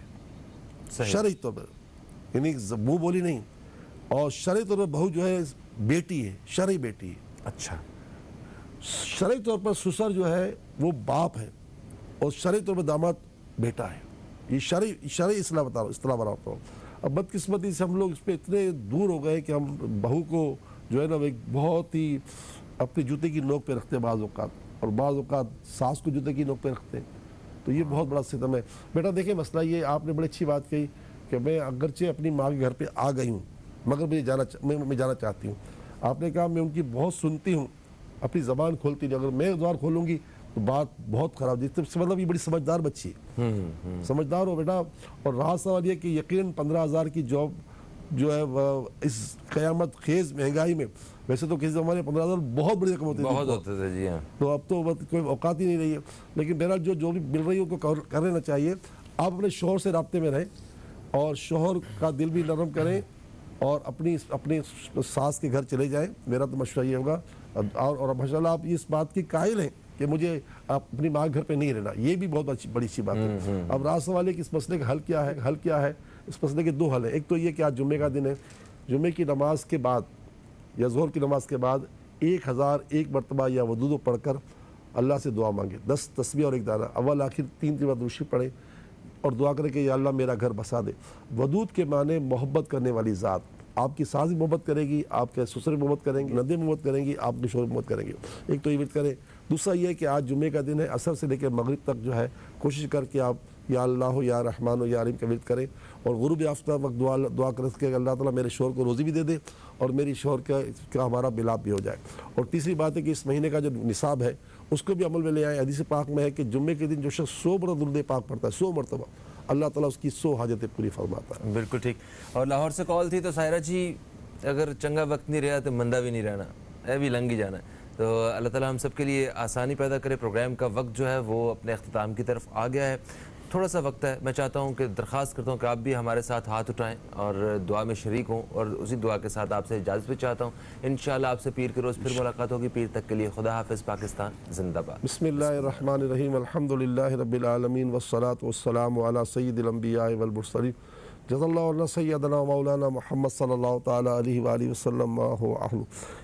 شرعی طور پر, یعنی منہ بولی نہیں, اور شرعی طور پر بہو جو ہے بیٹی ہے, شرعی بیٹی ہے. اچھا. شرعی طور پر سسر جو ہے وہ باپ ہے, اور شرعی طور پر داماد بیٹا ہے. یہ شرعی اصطلاح بتا رہا ہوں. اب بدقسمتی سے ہم لوگ اس پہ اتنے دور ہو گئے کہ ہم بہو کو جو ہے نا ایک بہت ہی اپنی جوتے کی نوک پہ رکھتے ہیں بعض اوقات, اور بعض اوقات ساس کو جوتے کی نوک پہ رکھتے ہیں. تو یہ بہت بڑا ستم ہے. بیٹا دیکھیں مسئلہ یہ, آپ نے بڑی اچھی بات کہی کہ میں اگرچہ اپنی ماں کے گھر پہ آ گئی ہوں مگر میں جانا چاہتی ہوں. آپ نے کہا میں ان کی بہت سنتی ہوں, اپنی زبان کھولتی نہیں. اگر میں زبان کھولوں گی تو بات بہت خراب. مطلب یہ بڑی سمجھدار بچی ہے, سمجھدار ہو بیٹا. اور رہا سوال یہ کہ یقیناً 15,000 کی جاب جو ہے اس قیامت خیز مہنگائی میں, ویسے تو کسی زمانے 15,000 بہت بڑی رقم ہوتی بہت ہوتے تھے جی ہاں, تو اب تو کوئی اوقات ہی نہیں رہی ہے. لیکن بہرحال جو بھی مل رہی ہے ان کو کر لینا چاہیے. آپ اپنے شوہر سے رابطے میں رہیں اور شوہر کا دل بھی نرم کریں اور اپنی ساس کے گھر چلے جائیں. میرا تو مشورہ یہ ہوگا. اور ماشاء اللہ آپ اس بات کی قائل ہیں کہ مجھے اپنی ماں گھر پہ نہیں رہنا, یہ بھی بہت بڑی اچھی بات ہے. اب راز سوال ہے کہ اس مسئلے کا حل کیا ہے. اس مسئلے کے 2 حل ہیں. ایک تو یہ کہ آج جمعے کا دن ہے, جمعے کی نماز کے بعد یا ظہر کی نماز کے بعد 1001 مرتبہ یا ودود پڑھ کر اللہ سے دعا مانگے. 10 تسبیح اور 1 دانہ, اول آخر 3 بار درود شریف پڑھیں اور دعا کریں کہ یا اللہ میرا گھر بسا دے. ودود کے معنی محبت کرنے والی ذات. آپ کی ساس بھی محبت کرے گی, آپ کے سسر بھی محبت کریں گے, نندیں محبت کریں گی, آپ کے شوہر محبت کریں گے. ایک تو یہ ورد کریں. دوسرا یہ کہ آج جمعے کا دن ہے, عصر سے لے کے مغرب تک جو ہے کوشش کر کے آپ یا اللہ یا رحمان یا رحیم کا ورد کریں, اور غروب آفتاب وقت دعا کریں کہ اللہ تعالیٰ میرے شوہر کو روزی بھی دے دے اور میری شوہر کا ہمارا بلاپ بھی ہو جائے. اور تیسری بات ہے کہ اس مہینے کا جو نصاب ہے اس کو بھی عمل میں لے آئیں. حدیث پاک میں ہے کہ جمعے کے دن جو شخص 100 مرتبہ درود پاک پڑھتا ہے, 100 مرتبہ, اللہ تعالیٰ اس کی 100 حاجتیں پوری فرماتا ہے. بالکل ٹھیک. اور لاہور سے کال تھی تو سائرہ جی, اگر چنگا وقت نہیں رہا تو مندہ بھی نہیں رہنا, اے بھی لنگ ہی جانا ہے. تو اللہ تعالیٰ ہم سب کے لیے آسانی پیدا کرے. پروگرام کا وقت جو ہے وہ اپنے اختتام کی طرف آ گیا ہے. تھوڑا سا وقت ہے, میں چاہتا ہوں کہ درخواست کرتا ہوں کہ آپ بھی ہمارے ساتھ ہاتھ اٹھائیں اور دعا میں شریک ہوں, اور اسی دعا کے ساتھ آپ سے اجازت بھی چاہتا ہوں. انشاءاللہ آپ سے پیر کے روز پھر ملاقات ہوگی. پیر تک کے لیے خدا حافظ. پاکستان زندہ باد. بسم اللہ الرحمن الرحیم. الحمدللہ رب العالمین والصلاة والسلام علی سید الانبیاء والمرسلین. جزا اللہ عنا سیدنا مولانا محمد صلی اللہ تعالی علیہ وآلہ وسلم ما هو اہل.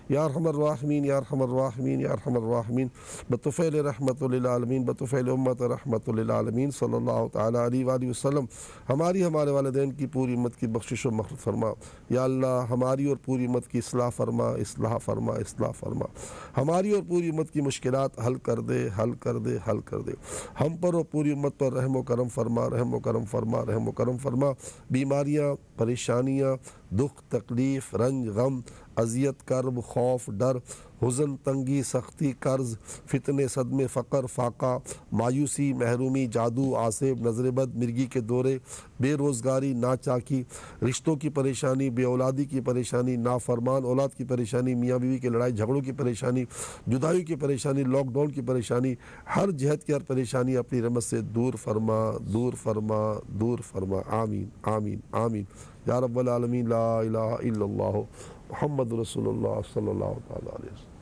یا ارحم الراحمین یا ارحم الراحمین یا ارحم الراحمین, بطفیل رحمت للعالمین, بطفیل امت رحمت للعالمین صلی اللہ تعالی علیہ وآلہ وسلم. ہماری ہمارے والدین کی پوری امت کی بخشش و مغفرت فرما. یا اللہ ہماری اور پوری امت کی اصلاح فرما, اصلاح فرما, اصلاح فرما. ہماری اور پوری امت کی مشکلات حل کر دے, حل کر دے, حل کر دے. ہم پر اور پوری امت پر رحم و کرم فرما, رحم و کرم فرما, رحم و کرم فرما. بیماریاں, پریشانیاں, دکھ, تکلیف, رنج, غم, اذیت, کرب, خوف, ڈر, حزن, تنگی, سختی, قرض, فتنے, صدمے, فقر, فاقہ, مایوسی, محرومی, جادو, آسیب, نظر بد, مرگی کے دورے, بے روزگاری, ناچاکی, رشتوں کی پریشانی, بے اولادی کی پریشانی, نافرمان اولاد کی پریشانی, میاں بیوی کے لڑائی جھگڑوں کی پریشانی, جدائی کی پریشانی, لاک ڈاؤن کی پریشانی, ہر جہت کی ہر پریشانی اپنی رحمت سے دور فرما, دور فرما, دور فرما. آمین آمین آمین یا رب العالمین. لا الہ الا اللہ محمد رسول اللہ صلی اللہ تعالی علیہ وسلم.